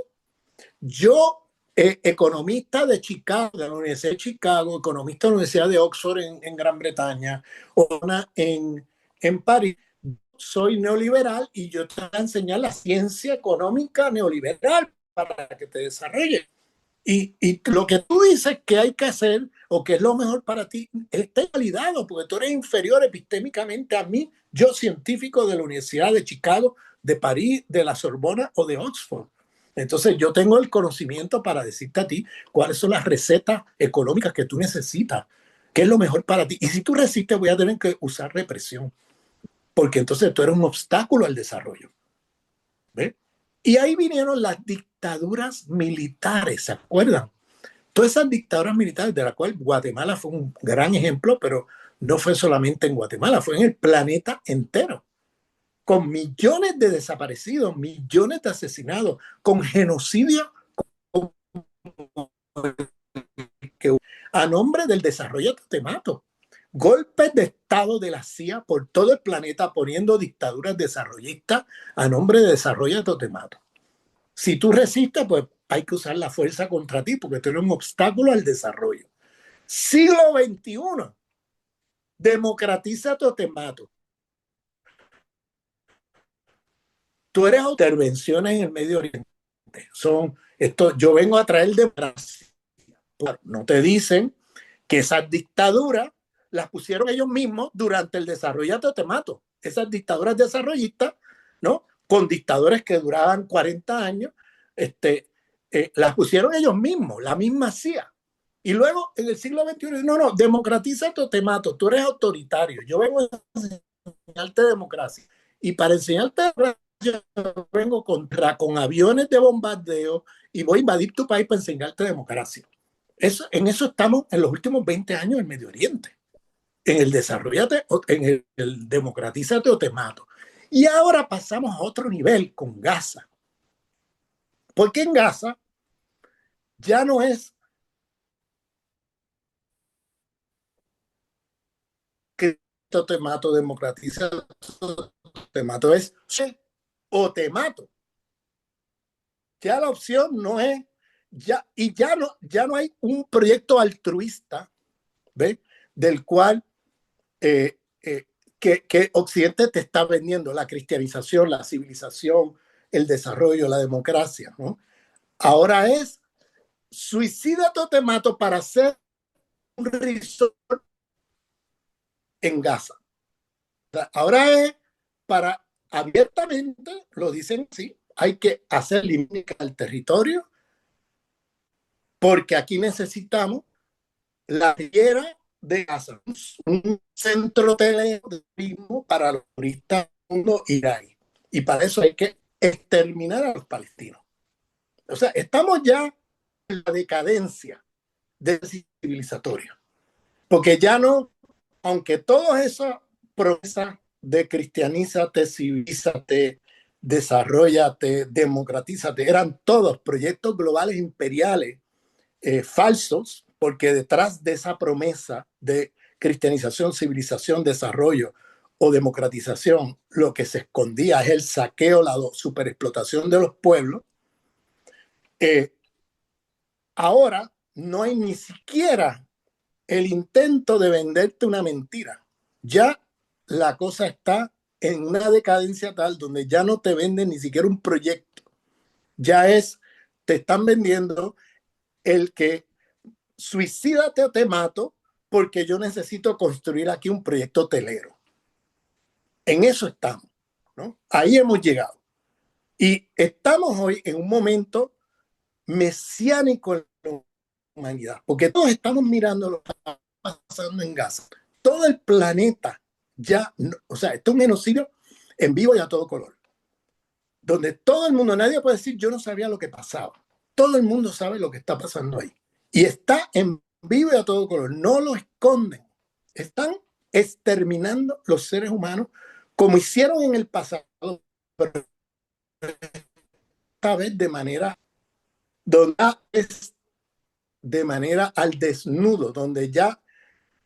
Speaker 1: Yo, economista de Chicago, de la Universidad de Chicago, economista de la Universidad de Oxford en Gran Bretaña, o en París, soy neoliberal y yo te voy a enseñar la ciencia económica neoliberal para que te desarrolles. Y lo que tú dices que hay que hacer o que es lo mejor para ti está validado porque tú eres inferior epistémicamente a mí, yo científico de la Universidad de Chicago, de París, de la Sorbona o de Oxford. Entonces yo tengo el conocimiento para decirte a ti cuáles son las recetas económicas que tú necesitas, qué es lo mejor para ti. Y si tú resistes voy a tener que usar represión, porque entonces tú eres un obstáculo al desarrollo. ¿Ves? Y ahí vinieron las dictaduras militares, ¿se acuerdan? Todas esas dictaduras militares, de las cuales Guatemala fue un gran ejemplo, pero no fue solamente en Guatemala, fue en el planeta entero, con millones de desaparecidos, millones de asesinados, con genocidio a nombre del desarrollo te mato. Golpes de Estado de la CIA por todo el planeta poniendo dictaduras desarrollistas a nombre de desarrollo te mato. Si tú resistes, pues hay que usar la fuerza contra ti porque tú eres un obstáculo al desarrollo. Siglo XXI, democratiza o te mato. Tú eres intervenciones en el Medio Oriente. Yo vengo a traer democracia. No te dicen que esas dictaduras las pusieron ellos mismos durante el desarrollo de te mato. Esas dictaduras desarrollistas, ¿no? Con dictadores que duraban 40 años, las pusieron ellos mismos, la misma CIA. Y luego en el siglo XXI, no, democratiza o te mato, tú eres autoritario, yo vengo a enseñarte democracia. Y para enseñarte democracia, yo vengo con aviones de bombardeo y voy a invadir tu país para enseñarte democracia. En eso estamos en los últimos 20 años en Medio Oriente, en el desarrollate, en el democratízate o te mato. Y ahora pasamos a otro nivel con Gaza. Porque en Gaza ya no es que te mato, democratiza, te mato, o te mato. Ya la opción no es ya no hay un proyecto altruista, ¿ve? Del cual eh, eh, que Occidente te está vendiendo, la cristianización, la civilización, el desarrollo, la democracia, ¿no? Ahora es suicídate o te mato para hacer un resort en Gaza. Ahora es para abiertamente, lo dicen así, hay que hacer límite al territorio porque aquí necesitamos la tierra de Gaza, un centro de turismo para los turistas del mundo ir ahí. Y para eso hay que exterminar a los palestinos. O sea, estamos ya en la decadencia del civilizatorio. Porque ya no, aunque todas esas promesas de cristianízate, civilízate, desarrollate, democratízate, eran todos proyectos globales imperiales falsos, porque detrás de esa promesa de cristianización, civilización, desarrollo o democratización, lo que se escondía es el saqueo, la superexplotación de los pueblos. Eh, Ahora no hay ni siquiera el intento de venderte una mentira. Ya la cosa está en una decadencia tal donde ya no te venden ni siquiera un proyecto. Ya es, te están vendiendo el que suicídate o te mato porque yo necesito construir aquí un proyecto hotelero. En eso estamos, ¿no? Ahí hemos llegado. Y estamos hoy en un momento mesiánico en la humanidad, porque todos estamos mirando lo que está pasando en Gaza. Todo el planeta ya, o sea, esto es un genocidio en vivo y a todo color, donde todo el mundo, nadie puede decir yo no sabía lo que pasaba. Todo el mundo sabe lo que está pasando ahí. Y está en vivo y a todo color. No lo esconden. Están exterminando los seres humanos como hicieron en el pasado, pero esta vez de manera, donde es de manera al desnudo, donde ya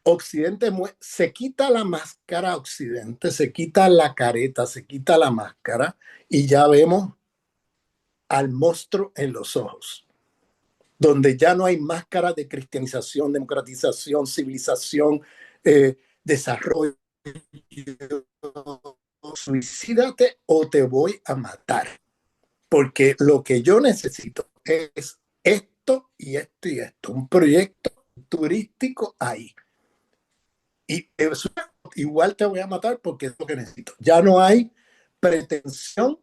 Speaker 1: Occidente se quita la máscara, Occidente se quita la careta, se quita la máscara y ya vemos al monstruo en los ojos, donde ya no hay máscara de cristianización, democratización, civilización, desarrollo. Suicídate o te voy a matar, porque lo que yo necesito es esto y esto y esto, un proyecto turístico ahí. Y eso, igual te voy a matar porque es lo que necesito. Ya no hay pretensión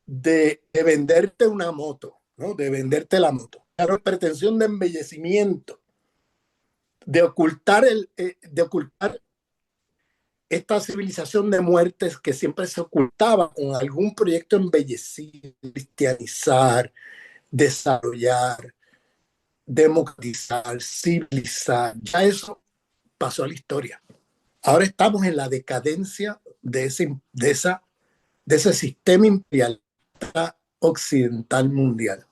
Speaker 1: de venderte una moto, ¿no? De venderte la moto. Ya no hay pretensión de embellecimiento, de ocultar esta civilización de muertes que siempre se ocultaba con algún proyecto embellecer, cristianizar, desarrollar, democratizar, civilizar. Ya eso pasó a la historia. Ahora estamos en la decadencia de ese sistema imperialista occidental mundial.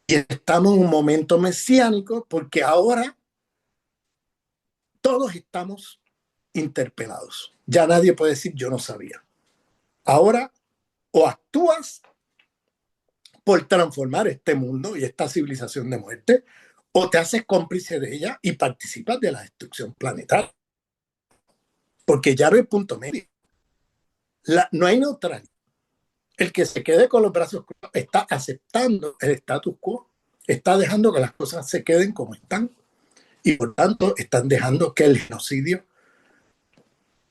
Speaker 1: Y estamos en un momento mesiánico porque ahora todos estamos interpelados. Ya nadie puede decir yo no sabía. Ahora o actúas por transformar este mundo y esta civilización de muerte, o te haces cómplice de ella y participas de la destrucción planetaria. Porque ya no hay punto medio. No hay neutralidad. El que se quede con los brazos cruzados está aceptando el status quo, está dejando que las cosas se queden como están y por tanto están dejando que el genocidio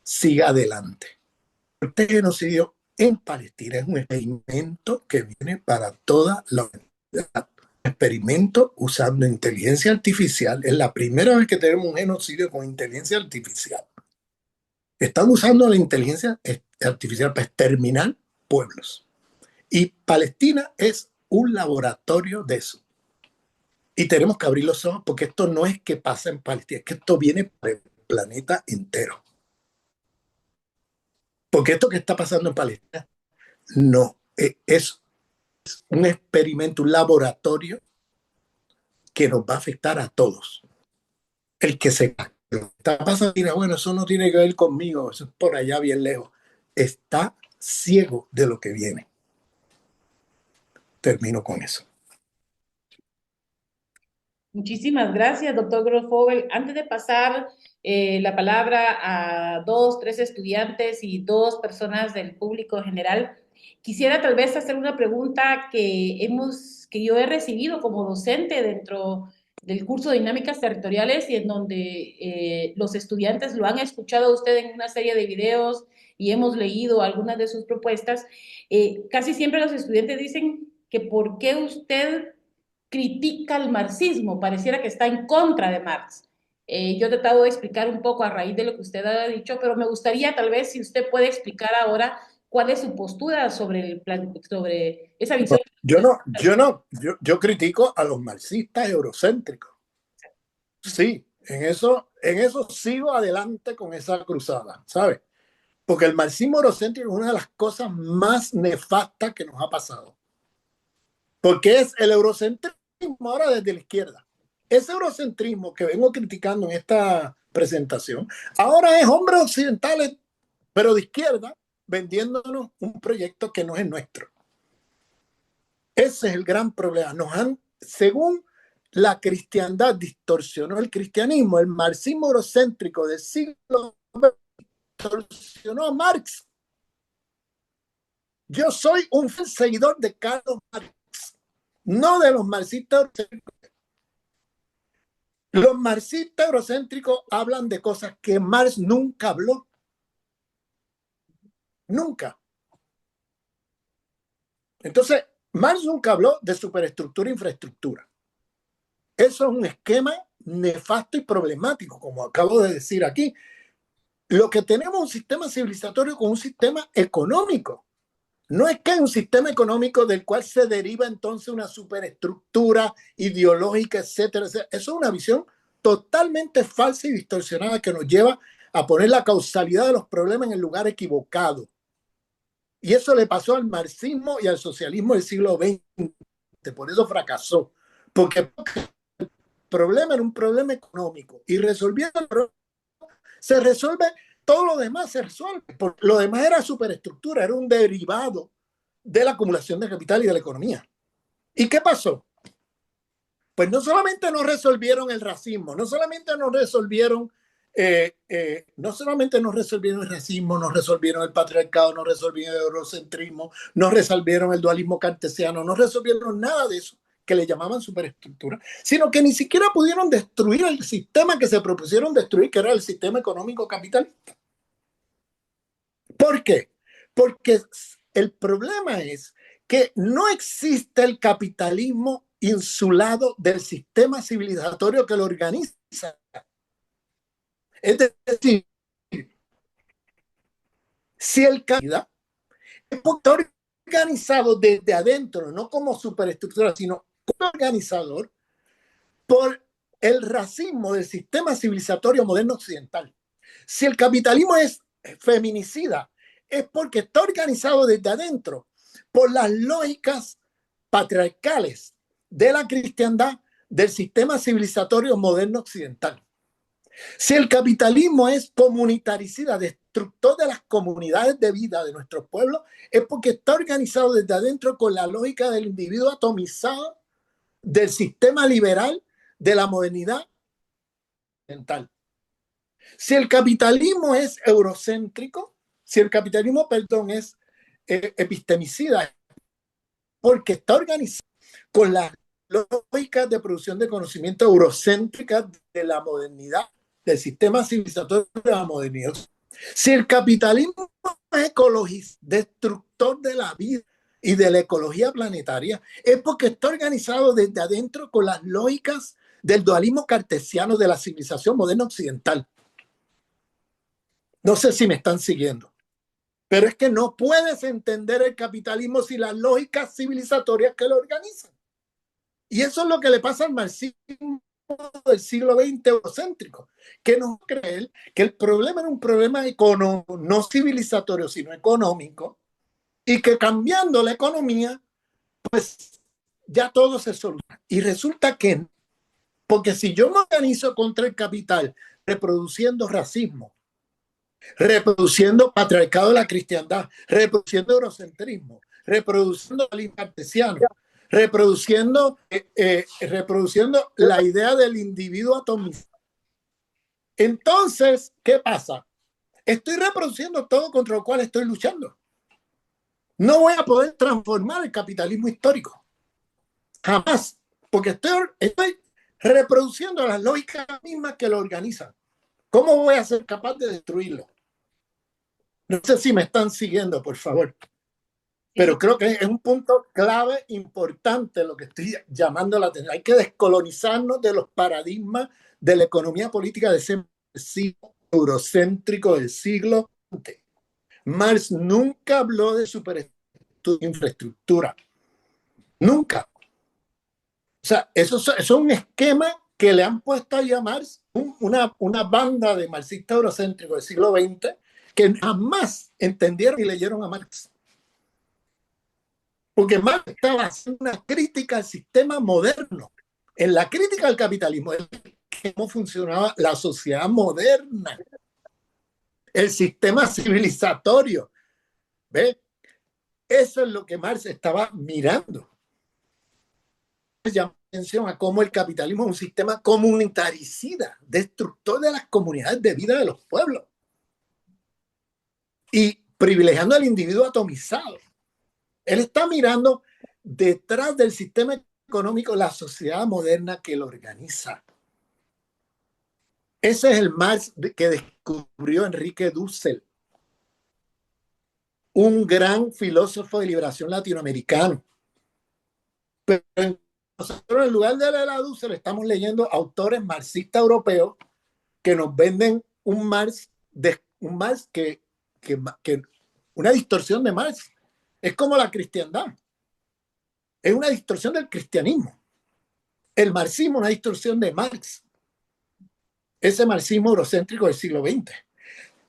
Speaker 1: siga adelante. Este genocidio en Palestina es un experimento que viene para toda la humanidad. Experimento usando inteligencia artificial. Es la primera vez que tenemos un genocidio con inteligencia artificial. Están usando la inteligencia artificial para exterminar pueblos. Y Palestina es un laboratorio de eso. Y tenemos que abrir los ojos porque esto no es que pasa en Palestina, es que esto viene para el planeta entero. Porque esto que está pasando en Palestina no es un experimento, un laboratorio que nos va a afectar a todos. El que se está pasando, mira, bueno, eso no tiene que ver conmigo, eso es por allá bien lejos. Está ciego de lo que viene. Termino con eso.
Speaker 2: Muchísimas gracias, doctor Grofogel. Antes de pasar la palabra a dos, tres estudiantes y dos personas del público general, quisiera tal vez hacer una pregunta que yo he recibido como docente dentro del curso de Dinámicas Territoriales y en donde los estudiantes lo han escuchado a usted en una serie de videos y hemos leído algunas de sus propuestas. Casi siempre los estudiantes dicen que por qué usted critica el marxismo, pareciera que está en contra de Marx. Yo he tratado de explicar un poco a raíz de lo que usted ha dicho, pero me gustaría tal vez si usted puede explicar ahora cuál es su postura sobre el plan, sobre esa visión.
Speaker 1: Yo critico a los marxistas eurocéntricos. Sí, en eso sigo adelante con esa cruzada, ¿sabes? Porque el marxismo eurocéntrico es una de las cosas más nefastas que nos ha pasado. Porque es el eurocentrismo ahora desde la izquierda. Ese eurocentrismo que vengo criticando en esta presentación, ahora es hombres occidentales, pero de izquierda, vendiéndonos un proyecto que no es nuestro. Ese es el gran problema. Según la cristiandad distorsionó el cristianismo, el marxismo eurocéntrico del siglo XX distorsionó a Marx. Yo soy un seguidor de Carlos Marx, no de los marxistas eurocéntricos. Los marxistas eurocéntricos hablan de cosas que Marx nunca habló. Nunca. Entonces, Marx nunca habló de superestructura e infraestructura. Eso es un esquema nefasto y problemático, como acabo de decir aquí. Lo que tenemos es un sistema civilizatorio con un sistema económico. No es que hay un sistema económico del cual se deriva entonces una superestructura ideológica, etcétera, etcétera. Eso es una visión totalmente falsa y distorsionada que nos lleva a poner la causalidad de los problemas en el lugar equivocado. Y eso le pasó al marxismo y al socialismo del siglo XX. Por eso fracasó. Porque el problema era un problema económico. Y resolviendo el problema, se resuelve, todo lo demás se resuelve. Porque lo demás era superestructura, era un derivado de la acumulación de capital y de la economía. ¿Y qué pasó? Pues no solamente no resolvieron el racismo, no solamente no resolvieron el racismo, no resolvieron el patriarcado, no resolvieron el eurocentrismo, no resolvieron el dualismo cartesiano, no resolvieron nada de eso que le llamaban superestructura, sino que ni siquiera pudieron destruir el sistema que se propusieron destruir, que era el sistema económico capitalista. ¿Por qué? Porque el problema es que no existe el capitalismo insulado del sistema civilizatorio que lo organiza. Es decir, si el capital está organizado desde adentro, no como superestructura, sino como organizador por el racismo del sistema civilizatorio moderno occidental. Si el capitalismo es feminicida, es porque está organizado desde adentro por las lógicas patriarcales de la cristiandad del sistema civilizatorio moderno occidental. Si el capitalismo es comunitaricida, destructor de las comunidades de vida de nuestros pueblos, es porque está organizado desde adentro con la lógica del individuo atomizado del sistema liberal de la modernidad occidental. Si el capitalismo es eurocéntrico, si el capitalismo, perdón, es epistemicida, porque está organizado con las lógicas de producción de conocimiento eurocéntricas de la modernidad, del sistema civilizatorio de la modernidad. Si el capitalismo es ecologista, destructor de la vida y de la ecología planetaria, es porque está organizado desde adentro con las lógicas del dualismo cartesiano de la civilización moderna occidental. No sé si me están siguiendo. Pero es que no puedes entender el capitalismo sin las lógicas civilizatorias que lo organizan. Y eso es lo que le pasa al marxismo del siglo XX eurocéntrico, que nos cree que el problema era un problema económico, no civilizatorio, sino económico, y que cambiando la economía, pues ya todo se soluciona. Y resulta que, porque si yo me organizo contra el capital, reproduciendo racismo, reproduciendo patriarcado de la cristiandad, reproduciendo eurocentrismo, reproduciendo el cartesiano, reproduciendo la idea del individuo atomizado. Entonces, ¿qué pasa? Estoy reproduciendo todo contra lo cual estoy luchando. No voy a poder transformar el capitalismo histórico. Jamás. Porque estoy reproduciendo las lógicas mismas que lo organizan. ¿Cómo voy a ser capaz de destruirlo? No sé si me están siguiendo, por favor. Pero creo que es un punto clave, importante, lo que estoy llamando la atención. Hay que descolonizarnos de los paradigmas de la economía política de ese siglo eurocéntrico del siglo XX. Marx nunca habló de infraestructura. Nunca. O sea, eso es un esquema que le han puesto a llamar una banda de marxistas eurocéntricos del siglo XX que jamás entendieron y leyeron a Marx. Porque Marx estaba haciendo una crítica al sistema moderno. En la crítica al capitalismo, cómo funcionaba la sociedad moderna, el sistema civilizatorio. ¿Ve? Eso es lo que Marx estaba mirando. Llama atención a cómo el capitalismo es un sistema comunitaricida, destructor de las comunidades de vida de los pueblos y privilegiando al individuo atomizado. Él está mirando detrás del sistema económico la sociedad moderna que lo organiza. Ese es el Marx que descubrió Enrique Dussel, un gran filósofo de liberación latinoamericano. Pero nosotros, en lugar de leer a Dussel, estamos leyendo autores marxistas europeos que nos venden un Marx que una distorsión de Marx. Es como la cristiandad. Es una distorsión del cristianismo. El marxismo es una distorsión de Marx. Ese marxismo eurocéntrico del siglo XX.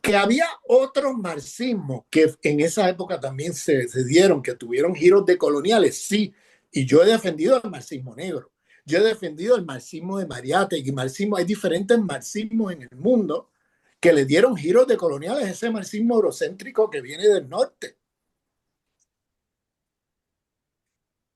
Speaker 1: Que había otros marxismos que en esa época también se dieron, que tuvieron giros decoloniales, sí. Y yo he defendido el marxismo negro. Yo he defendido el marxismo de Mariátegui. Hay diferentes marxismos en el mundo que le dieron giros decoloniales a ese marxismo eurocéntrico que viene del norte.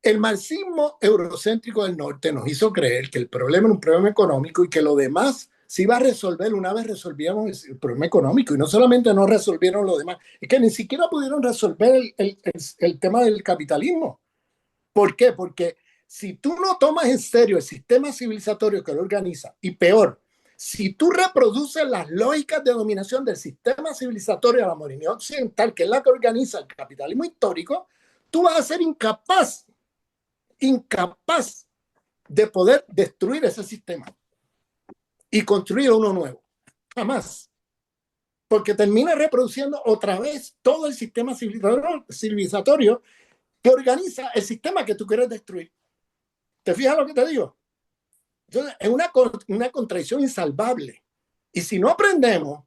Speaker 1: El marxismo eurocéntrico del norte nos hizo creer que el problema era un problema económico y que lo demás se iba a resolver una vez resolvíamos el problema económico. Y no solamente no resolvieron lo demás, es que ni siquiera pudieron resolver el tema del capitalismo. ¿Por qué? Porque si tú no tomas en serio el sistema civilizatorio que lo organiza, y peor, si tú reproduces las lógicas de dominación del sistema civilizatorio de la modernidad occidental, que es la que organiza el capitalismo histórico, tú vas a ser incapaz de poder destruir ese sistema y construir uno nuevo. Jamás. Porque termina reproduciendo otra vez todo el sistema civilizatorio que organiza el sistema que tú quieres destruir. ¿Te fijas lo que te digo? Entonces, es una contradicción insalvable. Y si no aprendemos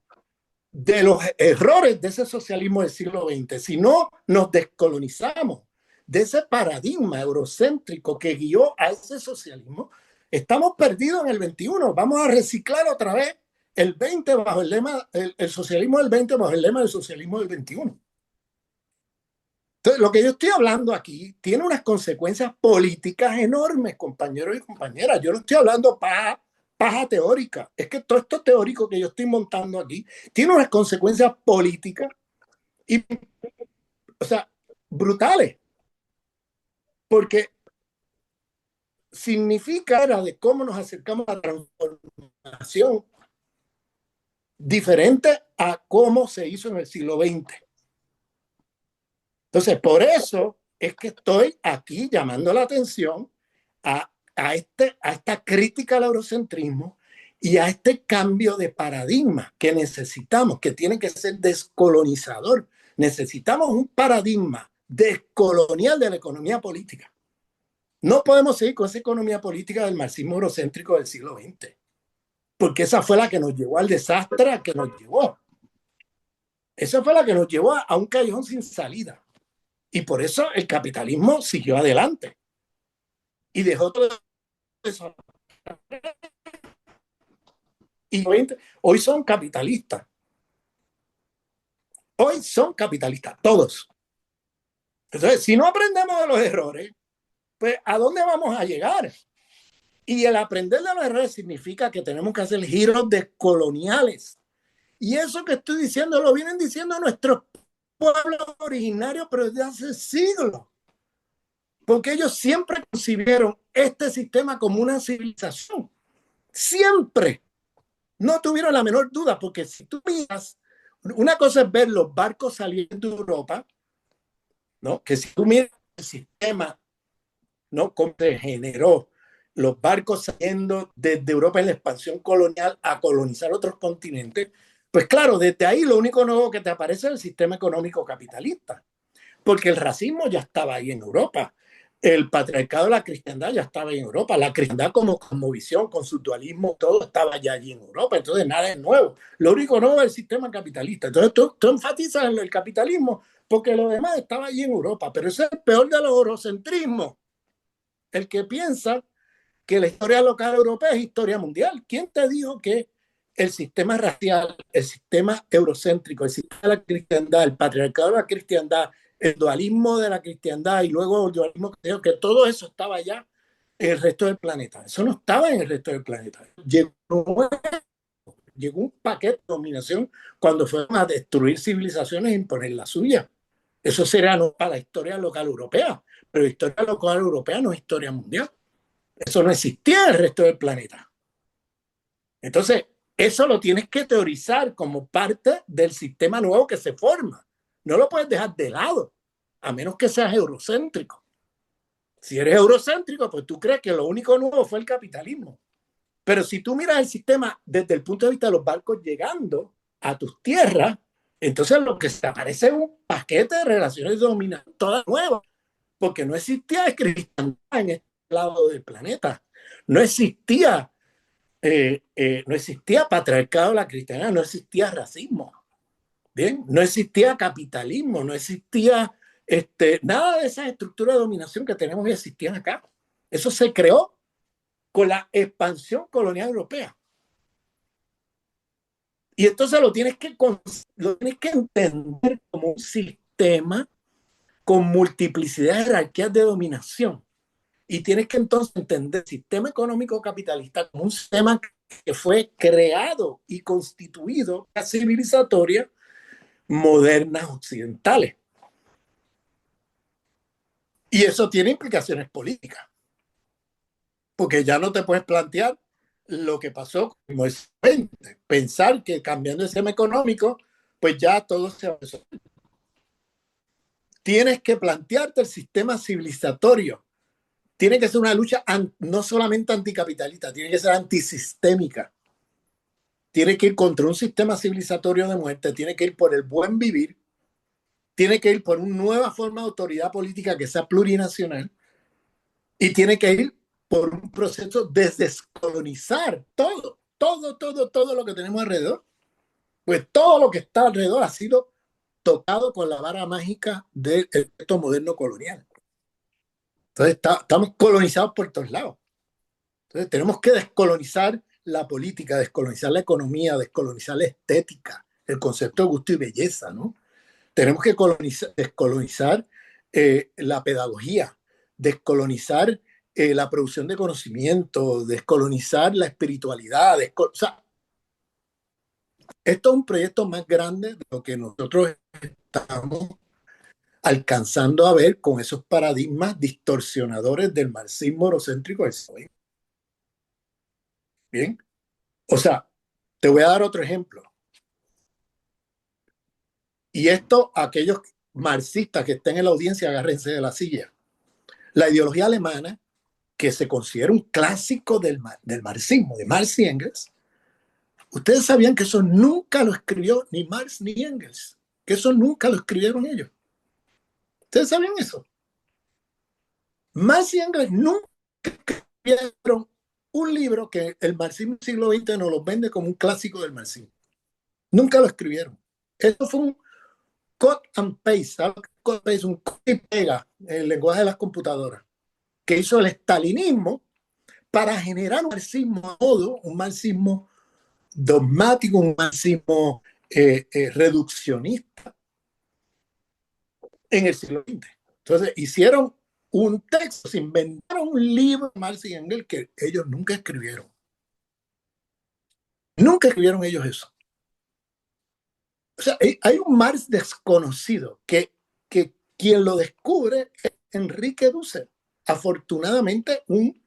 Speaker 1: de los errores de ese socialismo del siglo XX, si no nos descolonizamos de ese paradigma eurocéntrico que guió a ese socialismo, estamos perdidos en el 21. Vamos a reciclar otra vez el 20 bajo el lema, el socialismo del 20 bajo el lema del socialismo del 21. Entonces, lo que yo estoy hablando aquí tiene unas consecuencias políticas enormes, compañeros y compañeras. Yo no estoy hablando paja teórica. Es que todo esto teórico que yo estoy montando aquí tiene unas consecuencias políticas y, o sea, brutales. Porque significa de cómo nos acercamos a la transformación diferente a cómo se hizo en el siglo XX. Entonces, por eso es que estoy aquí llamando la atención a esta crítica al eurocentrismo y a este cambio de paradigma que necesitamos, que tiene que ser descolonizador. Necesitamos un paradigma descolonial de la economía política. No podemos seguir con esa economía política del marxismo eurocéntrico del siglo XX, porque esa fue la que nos llevó al desastre a que nos llevó. Esa fue la que nos llevó a un callejón sin salida. Y por eso el capitalismo siguió adelante. Y dejó todo eso. Y hoy son capitalistas. Hoy son capitalistas, todos. Entonces, si no aprendemos de los errores, pues ¿a dónde vamos a llegar? Y el aprender de los errores significa que tenemos que hacer giros descoloniales. Y eso que estoy diciendo lo vienen diciendo nuestros pueblos originarios, pero desde hace siglos. Porque ellos siempre concibieron este sistema como una civilización. Siempre. No tuvieron la menor duda, porque si tú miras, una cosa es ver los barcos saliendo de Europa, ¿no? Que si tú miras el sistema, ¿no? Cómo se generó los barcos saliendo desde Europa en la expansión colonial a colonizar otros continentes, pues claro, desde ahí lo único nuevo que te aparece es el sistema económico capitalista, porque el racismo ya estaba ahí en Europa, el patriarcado de la cristiandad ya estaba en Europa, la cristiandad como visión, con su dualismo, todo estaba ya allí en Europa, entonces nada es nuevo, lo único nuevo es el sistema capitalista, entonces tú enfatizas en el capitalismo porque lo demás estaba allí en Europa, pero ese es el peor de los eurocentrismos, el que piensa que la historia local europea es historia mundial. ¿Quién te dijo que el sistema racial, el sistema eurocéntrico, el sistema de la cristiandad, el patriarcado de la cristiandad, el dualismo de la cristiandad y luego el dualismo que todo eso estaba allá en el resto del planeta? Eso no estaba en el resto del planeta. Llegó un paquete de dominación cuando fueron a destruir civilizaciones e imponer la suya. Eso será no para la historia local europea, pero la historia local europea no es historia mundial. Eso no existía en el resto del planeta. Entonces, eso lo tienes que teorizar como parte del sistema nuevo que se forma. No lo puedes dejar de lado, a menos que seas eurocéntrico. Si eres eurocéntrico, pues tú crees que lo único nuevo fue el capitalismo. Pero si tú miras el sistema desde el punto de vista de los barcos llegando a tus tierras, entonces lo que se aparece es un paquete de relaciones dominantes, todas nuevas, porque no existía cristiandad en este lado del planeta. No existía, no existía patriarcado de la cristiandad, no existía racismo, ¿bien? No existía capitalismo, no existía nada de esas estructuras de dominación que tenemos y existían acá. Eso se creó con la expansión colonial europea. Y entonces lo tienes que entender como un sistema con multiplicidad de jerarquías de dominación. Y tienes que entonces entender el sistema económico capitalista como un sistema que fue creado y constituido a civilizatoria modernas occidentales. Y eso tiene implicaciones políticas, porque ya no te puedes plantear lo que pasó con Moisés. Pensar que cambiando el sistema económico, pues ya todo se va a resolver. Tienes que plantearte el sistema civilizatorio. Tiene que ser una lucha no solamente anticapitalista, tiene que ser antisistémica. Tiene que ir contra un sistema civilizatorio de muerte, tiene que ir por el buen vivir, tiene que ir por una nueva forma de autoridad política que sea plurinacional y tiene que ir por un proceso de descolonizar todo lo que tenemos alrededor. Pues todo lo que está alrededor ha sido tocado con la vara mágica del efecto moderno colonial. Entonces estamos colonizados por todos lados. Entonces tenemos que descolonizar la política, descolonizar la economía, descolonizar la estética, el concepto de gusto y belleza, ¿no? Tenemos que descolonizar la pedagogía, descolonizar la producción de conocimiento, descolonizar la espiritualidad. O sea, esto es un proyecto más grande de lo que nosotros estamos alcanzando a ver con esos paradigmas distorsionadores del marxismo eurocéntrico del siglo. Bien, o sea, te voy a dar otro ejemplo. Y esto, aquellos marxistas que estén en la audiencia, agárrense de la silla. La ideología alemana, que se considera un clásico del marxismo, de Marx y Engels, ustedes sabían que eso nunca lo escribió ni Marx ni Engels, que eso nunca lo escribieron ellos. ¿Ustedes sabían eso? Marx y Engels nunca escribieron un libro que el marxismo del siglo XX nos lo vende como un clásico del marxismo. Nunca lo escribieron. Eso fue un cut and paste, ¿sabes? Cut and paste, un copia y pega en el lenguaje de las computadoras, que hizo el estalinismo para generar un marxismo modo, un marxismo dogmático, un marxismo reduccionista en el siglo XX. Entonces hicieron un texto, se inventaron un libro, Marx y Engels, que ellos nunca escribieron. Nunca escribieron ellos eso. O sea, hay un Marx desconocido que quien lo descubre es Enrique Dussel, afortunadamente un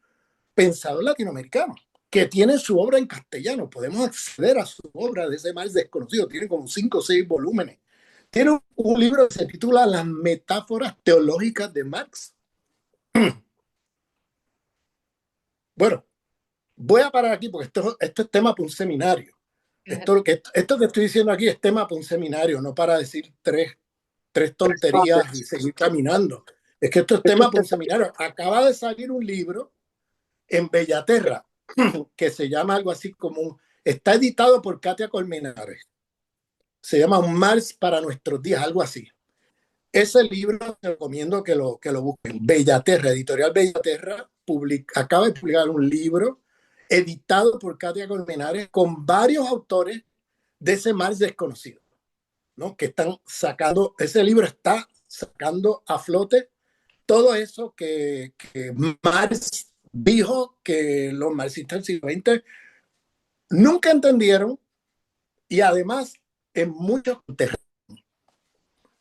Speaker 1: pensador latinoamericano que tiene su obra en castellano. Podemos acceder a su obra de ese Marx desconocido. Tiene como 5 o 6 volúmenes. Tiene un libro que se titula Las metáforas teológicas de Marx. Bueno, voy a parar aquí porque esto es tema para un seminario.
Speaker 2: Claro.
Speaker 1: Esto que estoy diciendo aquí es tema para un seminario, no para decir tres tonterías y seguir caminando. Es que esto es tema para un seminario. Acaba de salir un libro en Bellaterra que se llama algo así como, está editado por Katia Colmenares. Se llama Un Marx para nuestros días, algo así. Ese libro te recomiendo que lo busquen. Bellaterra, editorial Bellaterra, acaba de publicar un libro editado por Katia Colmenares con varios autores de ese Marx desconocido, ¿no? Que están sacando, ese libro está sacando a flote todo eso que Marx dijo que los marxistas del siglo XX nunca entendieron y además en muchos terrenos.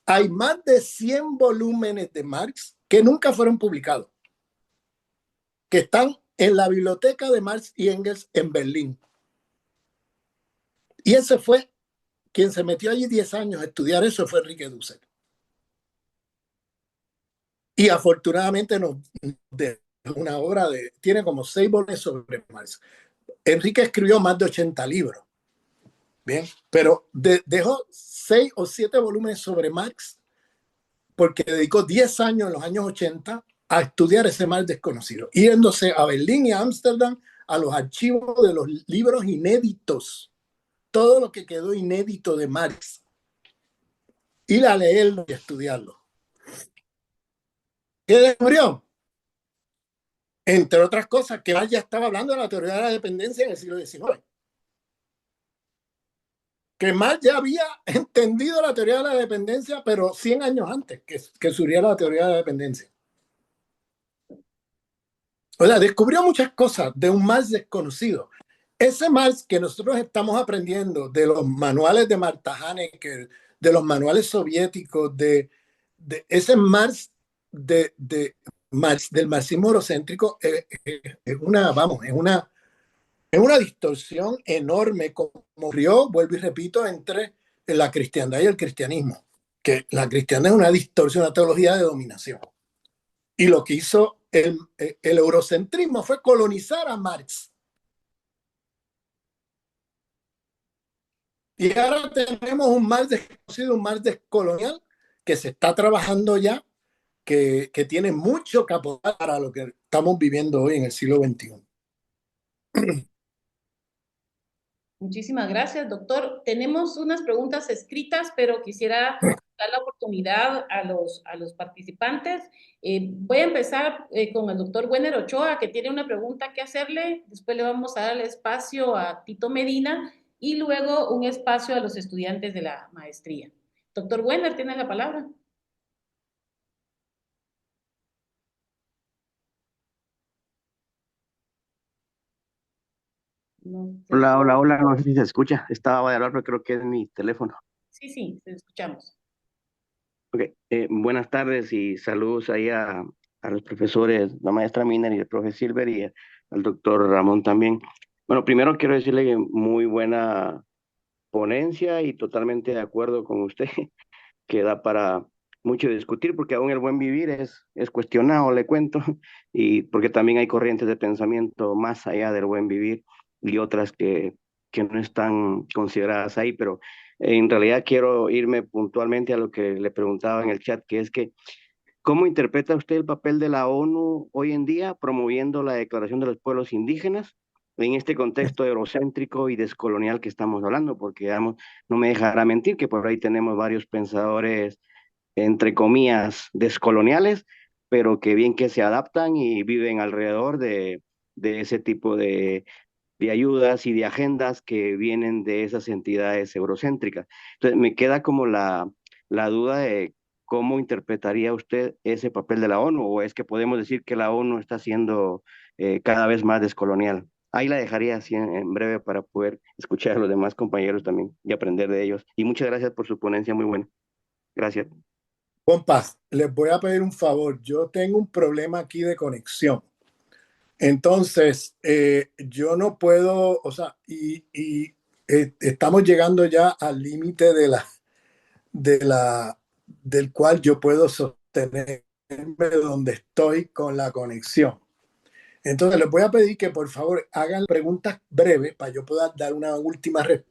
Speaker 1: Hay más de 100 volúmenes de Marx que nunca fueron publicados, que están en la biblioteca de Marx y Engels en Berlín. Y ese fue quien se metió allí 10 años a estudiar eso, fue Enrique Dussel. Y afortunadamente nos dejó una obra tiene como 6 volúmenes sobre Marx. Enrique escribió más de 80 libros, bien, pero dejó 6 o 7 volúmenes sobre Marx porque dedicó 10 años en los años 80 a estudiar ese Marx desconocido, yéndose a Berlín y a Ámsterdam a los archivos de los libros inéditos, todo lo que quedó inédito de Marx, ir a leerlo y estudiarlo. ¿Qué descubrió? Entre otras cosas, que Marx ya estaba hablando de la teoría de la dependencia en el siglo XIX. Que Marx ya había entendido la teoría de la dependencia, pero 100 años antes que surgiera la teoría de la dependencia. O sea, descubrió muchas cosas de un Marx desconocido. Ese Marx que nosotros estamos aprendiendo de los manuales de Marta Hanecker, de los manuales soviéticos, de ese Marx del marxismo eurocéntrico, es una, vamos, es una distorsión enorme, como ocurrió, vuelvo y repito, entre la cristiandad y el cristianismo. Que la cristiandad es una distorsión, una teología de dominación. Y lo que hizo el eurocentrismo fue colonizar a Marx. Y ahora tenemos un Marx desconocido, un Marx descolonial, que se está trabajando ya, que tiene mucho que aportar para lo que estamos viviendo hoy en el siglo XXI.
Speaker 2: Muchísimas gracias, doctor. Tenemos unas preguntas escritas, pero quisiera dar la oportunidad a los participantes. Voy a empezar con el doctor Wenner Ochoa, que tiene una pregunta que hacerle. Después le vamos a dar el espacio a Tito Medina y luego un espacio a los estudiantes de la maestría. Doctor Wenner, tiene la palabra. No sé.
Speaker 3: Hola, hola, hola, no sé si se escucha. Estaba de hablar, pero creo que es mi teléfono.
Speaker 2: Sí, sí, te escuchamos.
Speaker 3: Ok, buenas tardes y saludos ahí a los profesores, la maestra Miner y el profe Silver y al doctor Ramón también. Bueno, primero quiero decirle que muy buena ponencia y totalmente de acuerdo con usted, que da para mucho discutir, porque aún el buen vivir es cuestionado, le cuento, y porque también hay corrientes de pensamiento más allá del buen vivir y otras que no están consideradas ahí, pero en realidad quiero irme puntualmente a lo que le preguntaba en el chat, que es que, ¿cómo interpreta usted el papel de la ONU hoy en día promoviendo la Declaración de los Pueblos Indígenas en este contexto eurocéntrico y descolonial que estamos hablando? Porque, digamos, no me dejará mentir que por ahí tenemos varios pensadores, entre comillas, descoloniales, pero que bien que se adaptan y viven alrededor de ese tipo de ayudas y de agendas que vienen de esas entidades eurocéntricas. Entonces, me queda como la duda de ¿cómo interpretaría usted ese papel de la ONU? ¿O es que podemos decir que la ONU está siendo cada vez más descolonial? Ahí la dejaría así en breve para poder escuchar a los demás compañeros también y aprender de ellos. Y muchas gracias por su ponencia, muy buena. Gracias.
Speaker 1: Compas, les voy a pedir un favor. Yo tengo un problema aquí de conexión. Entonces, yo no puedo, o sea, estamos llegando ya al límite del cual yo puedo sostenerme donde estoy con la conexión. Entonces, les voy a pedir que por favor hagan preguntas breves para yo pueda dar una última respuesta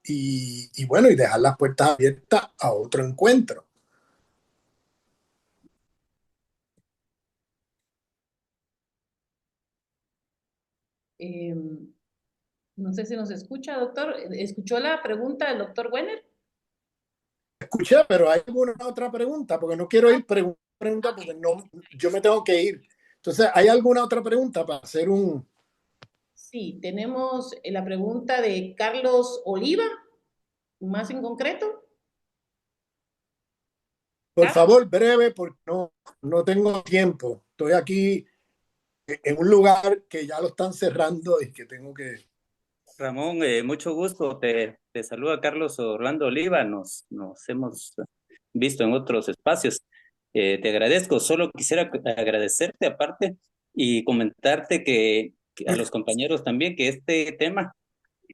Speaker 1: y bueno, y dejar las puertas abiertas a otro encuentro.
Speaker 2: Eh, no sé si nos escucha, doctor. ¿Escuchó la pregunta del doctor Wenner?
Speaker 1: Escuché, pero hay alguna otra pregunta, porque no quiero ir pregunta porque no, yo me tengo que ir. Entonces, ¿hay alguna otra pregunta para hacer un...
Speaker 2: Sí, tenemos la pregunta de Carlos Oliva, más en concreto.
Speaker 1: Por
Speaker 2: Carlos,
Speaker 1: favor, breve, porque no tengo tiempo. Estoy aquí en un lugar que ya lo están cerrando y que tengo que...
Speaker 4: Ramón, mucho gusto. Te saluda Carlos Orlando Oliva. Nos hemos visto en otros espacios. Te agradezco. Solo quisiera agradecerte aparte y comentarte que a los compañeros también que este tema,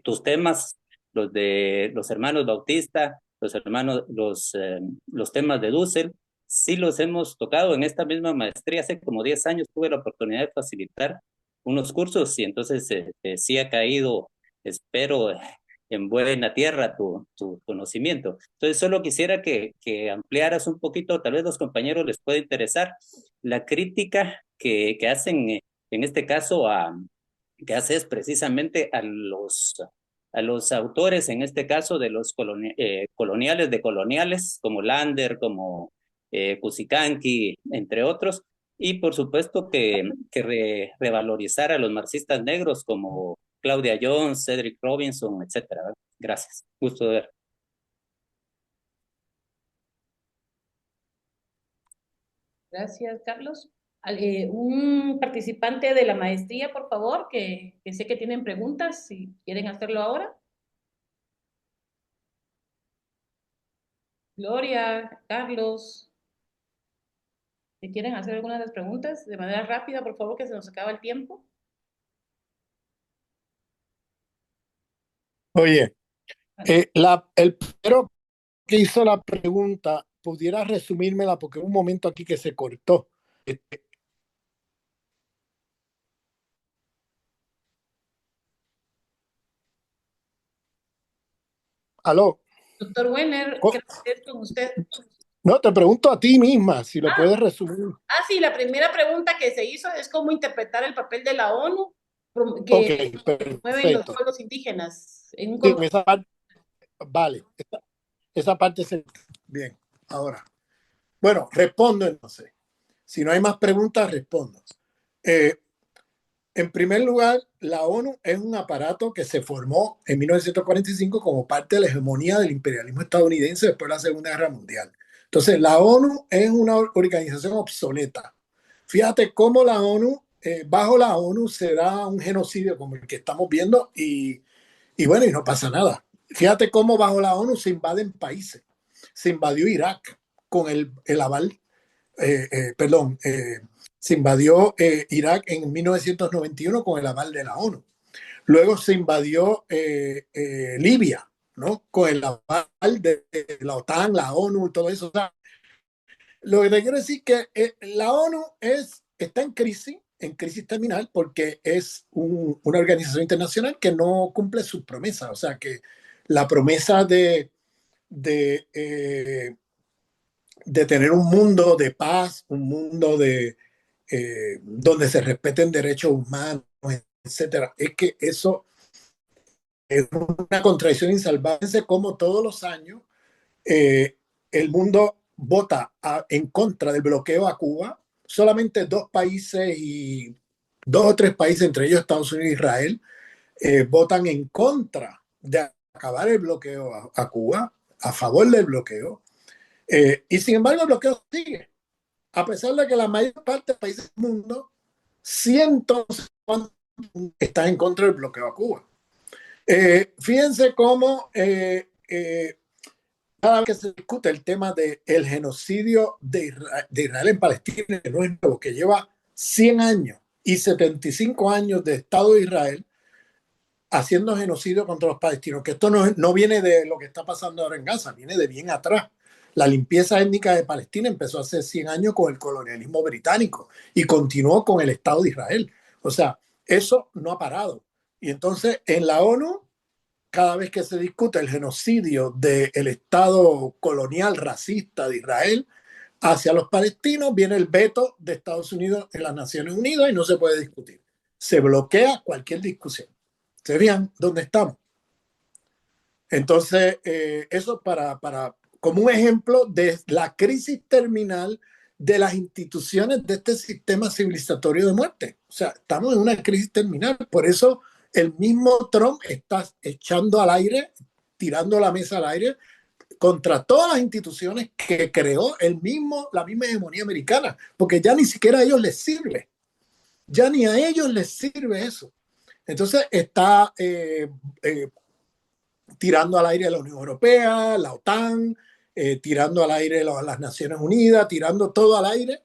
Speaker 4: tus temas, los de los hermanos Bautista, los temas de Dussel, sí los hemos tocado en esta misma maestría. Hace como 10 años tuve la oportunidad de facilitar unos cursos y entonces sí ha caído, espero, en buena tierra tu conocimiento. Entonces solo quisiera que ampliaras un poquito, tal vez los compañeros les pueda interesar la crítica que hacen, en este caso, que haces precisamente a los autores, en este caso de los coloniales de coloniales, como Lander, como Cusicanqui, entre otros, y por supuesto revalorizar a los marxistas negros como Claudia Jones, Cedric Robinson, etcétera. Gracias. Gusto de ver.
Speaker 2: gracias, Carlos. Un participante de la maestría, por favor, que sé que tienen preguntas, si quieren hacerlo ahora. Gloria, Carlos, si quieren hacer alguna de las preguntas de manera rápida, por favor, que se nos acaba el tiempo.
Speaker 1: Oye, el primero que hizo la pregunta, ¿pudiera resumírmela? Porque hubo un momento aquí que se cortó. Aló.
Speaker 2: Doctor Wenner,
Speaker 1: Co-
Speaker 2: creo que es con usted.
Speaker 1: No, te pregunto a ti misma, si lo puedes resumir.
Speaker 2: Sí, la primera pregunta que se hizo es cómo interpretar el papel de la ONU
Speaker 1: Ok,
Speaker 2: que promueven los
Speaker 1: perfecto.
Speaker 2: pueblos indígenas en un
Speaker 1: Sí, en
Speaker 2: contexto.
Speaker 1: esa parte, vale, esa parte se... Bien, ahora. Bueno, respondo entonces. Si no hay más preguntas, respondo. Eh, en primer lugar, la ONU es un aparato que se formó en 1945 como parte de la hegemonía del imperialismo estadounidense después de la Segunda Guerra Mundial. Entonces, la ONU es una organización obsoleta. Fíjate cómo la ONU, bajo la ONU se da un genocidio como el que estamos viendo y bueno, y no pasa nada. Fíjate cómo bajo la ONU se invaden países. Se invadió Irak con el aval, perdón, se invadió Irak en 1991 con el aval de la ONU. Luego se invadió Libia, ¿no? Con el aval de la OTAN, la ONU y todo eso. O sea, lo que te quiero decir es que la ONU está en crisis terminal, porque es una organización internacional que no cumple sus promesas. O sea, que la promesa de, eh, de tener un mundo de paz, un mundo donde se respeten derechos humanos, etcétera, es que eso es una contradicción insalvable, como todos los años el mundo vota en contra del bloqueo a Cuba. Solamente dos países y dos o tres países, entre ellos Estados Unidos e Israel, votan en contra de acabar el bloqueo a Cuba, a favor del bloqueo. Y sin embargo el bloqueo sigue, a pesar de que la mayor parte de los países del mundo, cientos están en contra del bloqueo a Cuba. Fíjense cómo cada vez que se discute el tema del genocidio de Israel en Palestina, que no es nuevo, que lleva 100 años y 75 años de Estado de Israel haciendo genocidio contra los palestinos, que esto no viene de lo que está pasando ahora en Gaza, viene de bien atrás. La limpieza étnica de Palestina empezó hace 100 años con el colonialismo británico y continuó con el Estado de Israel. O sea, eso no ha parado. Y entonces en la ONU, cada vez que se discute el genocidio del Estado colonial racista de Israel hacia los palestinos, viene el veto de Estados Unidos en las Naciones Unidas y no se puede discutir. Se bloquea cualquier discusión. ¿Se vean dónde estamos? Entonces, eso como un ejemplo de la crisis terminal de las instituciones de este sistema civilizatorio de muerte. O sea, estamos en una crisis terminal. Por eso el mismo Trump está echando al aire, tirando la mesa al aire contra todas las instituciones que creó la misma hegemonía americana, porque ya ni siquiera a ellos les sirve. Ya ni a ellos les sirve eso. Entonces está tirando al aire la Unión Europea, la OTAN, tirando al aire las Naciones Unidas, tirando todo al aire,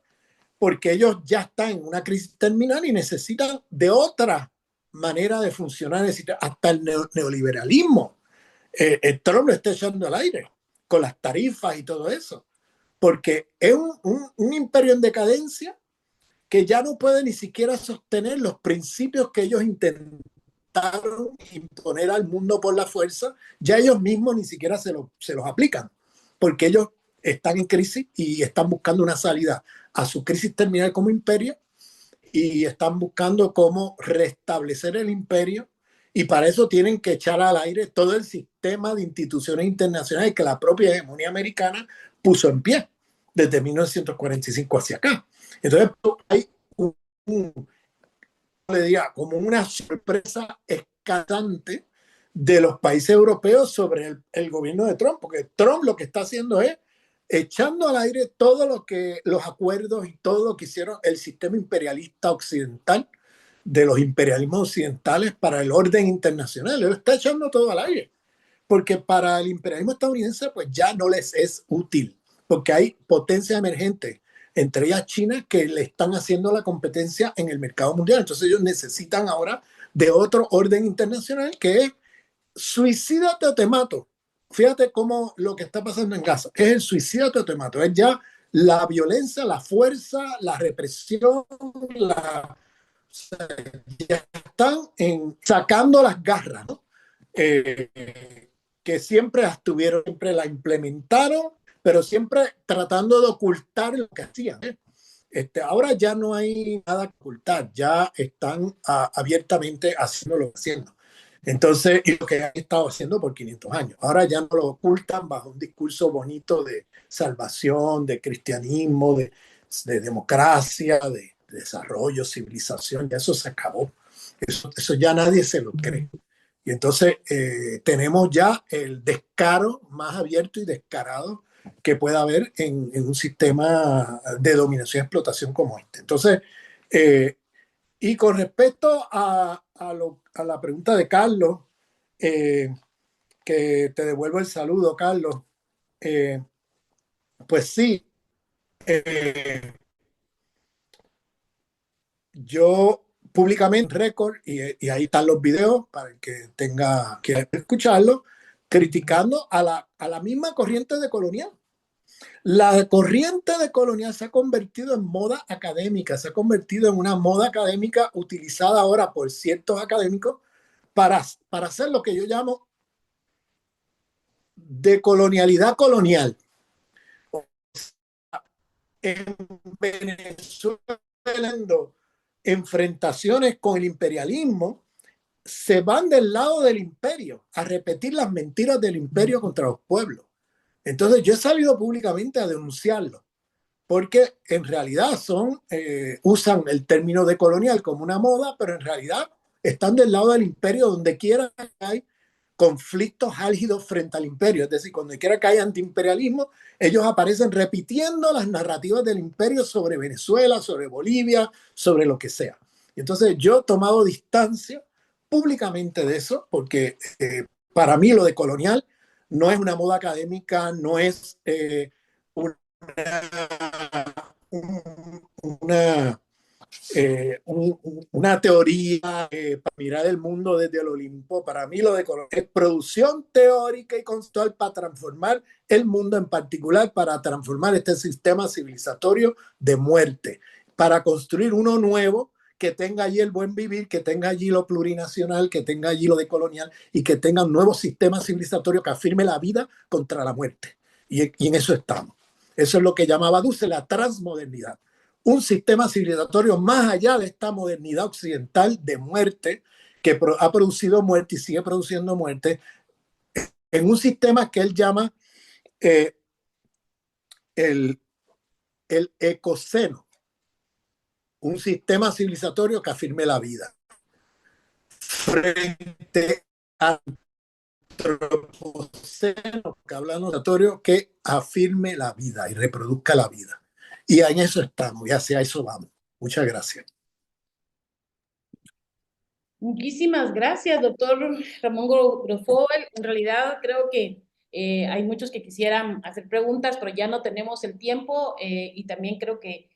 Speaker 1: porque ellos ya están en una crisis terminal y necesitan de otra manera de funcionar, necesitan hasta el neoliberalismo. Trump lo está echando al aire con las tarifas y todo eso, porque es un imperio en decadencia que ya no puede ni siquiera sostener los principios que ellos intentaron imponer al mundo por la fuerza, ya ellos mismos ni siquiera se los aplican, porque ellos están en crisis y están buscando una salida a su crisis terminal como imperio y están buscando cómo restablecer el imperio, y para eso tienen que echar al aire todo el sistema de instituciones internacionales que la propia hegemonía americana puso en pie desde 1945 hacia acá. Entonces hay le diga, como una sorpresa escalante de los países europeos sobre el gobierno de Trump, porque Trump lo que está haciendo es echando al aire todo lo que los acuerdos y todo lo que hicieron el sistema imperialista occidental, de los imperialismos occidentales para el orden internacional. Él está echando todo al aire, porque para el imperialismo estadounidense pues ya no les es útil, porque hay potencias emergentes, entre ellas China, que le están haciendo la competencia en el mercado mundial. Entonces ellos necesitan ahora de otro orden internacional que es suicídate o te mato. Fíjate cómo lo que está pasando en Gaza es el suicídate o te mato. Es ya la violencia, la fuerza, la represión, ya están sacando las garras, ¿no? Que siempre las tuvieron, siempre la implementaron, pero siempre tratando de ocultar lo que hacían. Ahora ya no hay nada que ocultar, ya están abiertamente haciendo lo que haciendo. Entonces, y lo que han estado haciendo por 500 años. Ahora ya no lo ocultan bajo un discurso bonito de salvación, de cristianismo, de democracia, de desarrollo, civilización. Ya eso se acabó. Eso ya nadie se lo cree. Y entonces tenemos ya el descaro más abierto y descarado que pueda haber en un sistema de dominación y explotación como este. Entonces, y con respecto a la pregunta de Carlos, que te devuelvo el saludo, Carlos, pues sí, yo públicamente récord, y ahí están los videos para el que quiera escucharlo, criticando a la misma corriente de colonial. La corriente de colonial se ha convertido en moda académica, se ha convertido en una moda académica utilizada ahora por ciertos académicos para hacer lo que yo llamo decolonialidad colonial. En Venezuela, enfrentaciones con el imperialismo, se van del lado del imperio a repetir las mentiras del imperio contra los pueblos. Entonces yo he salido públicamente a denunciarlo, porque en realidad usan el término de colonial como una moda, pero en realidad están del lado del imperio donde quiera que hay conflictos álgidos frente al imperio. Es decir, cuando quiera que haya antiimperialismo, ellos aparecen repitiendo las narrativas del imperio sobre Venezuela, sobre Bolivia, sobre lo que sea. Y entonces yo he tomado distancia públicamente de eso, porque para mí lo de colonial no es una moda académica, no es una, una una teoría para mirar el mundo desde el Olimpo. Para mí lo de Colón es producción teórica y conceptual para transformar el mundo, en particular para transformar este sistema civilizatorio de muerte, para construir uno nuevo que tenga allí el buen vivir, que tenga allí lo plurinacional, que tenga allí lo decolonial y que tenga un nuevo sistema civilizatorio que afirme la vida contra la muerte. Y en eso estamos. Eso es lo que llamaba Dussel la transmodernidad, un sistema civilizatorio más allá de esta modernidad occidental de muerte que ha producido muerte y sigue produciendo muerte, en un sistema que él llama eh, el, el ecoceno, un sistema civilizatorio que afirme la vida frente al antropoceno, que habla civilizatorio que afirme la vida y reproduzca la vida. Y en eso estamos y hacia eso vamos. Muchas gracias.
Speaker 2: Muchísimas gracias, doctor Ramón Grofóbel. En realidad creo que hay muchos que quisieran hacer preguntas, pero ya no tenemos el tiempo y también creo que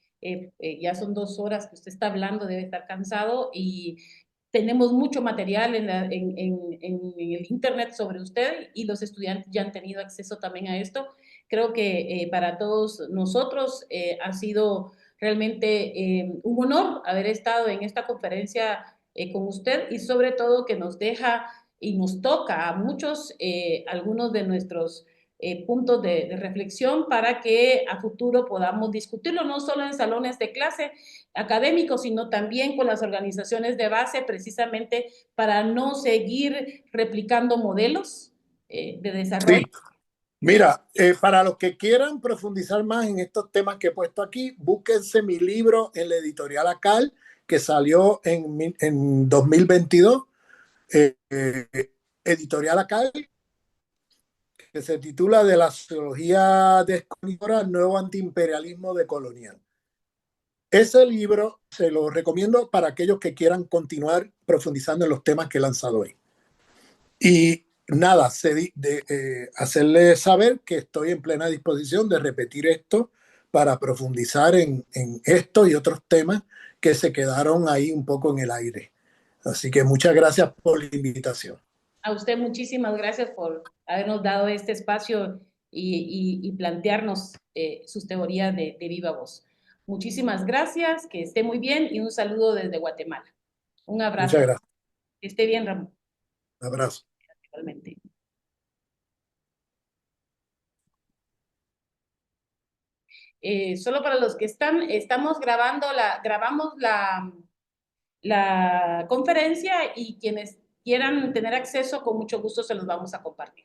Speaker 2: ya son 2 horas que usted está hablando, debe estar cansado y tenemos mucho material en el Internet sobre usted y los estudiantes ya han tenido acceso también a esto. Creo que para todos nosotros ha sido realmente un honor haber estado en esta conferencia con usted y sobre todo que nos deja y nos toca a muchos algunos de nuestros puntos de reflexión para que a futuro podamos discutirlo, no solo en salones de clase académicos, sino también con las organizaciones de base, precisamente para no seguir replicando modelos de desarrollo.
Speaker 1: Sí. Mira, para los que quieran profundizar más en estos temas que he puesto aquí, búsquense mi libro en la editorial ACAL, que salió en 2022, editorial ACAL, que se titula De la sociología descolonial al nuevo antiimperialismo decolonial. Ese libro se lo recomiendo para aquellos que quieran continuar profundizando en los temas que he lanzado hoy. Y nada, hacerle saber que estoy en plena disposición de repetir esto para profundizar en esto y otros temas que se quedaron ahí un poco en el aire. Así que muchas gracias por la invitación.
Speaker 2: A usted muchísimas gracias por habernos dado este espacio y plantearnos sus teorías de viva voz. Muchísimas gracias, que esté muy bien y un saludo desde Guatemala. Un abrazo.
Speaker 1: Muchas gracias.
Speaker 2: Que esté bien, Ramón.
Speaker 1: Un abrazo.
Speaker 2: Igualmente. Solo para los que estamos grabamos la conferencia y quienes quieran tener acceso, con mucho gusto se los vamos a compartir.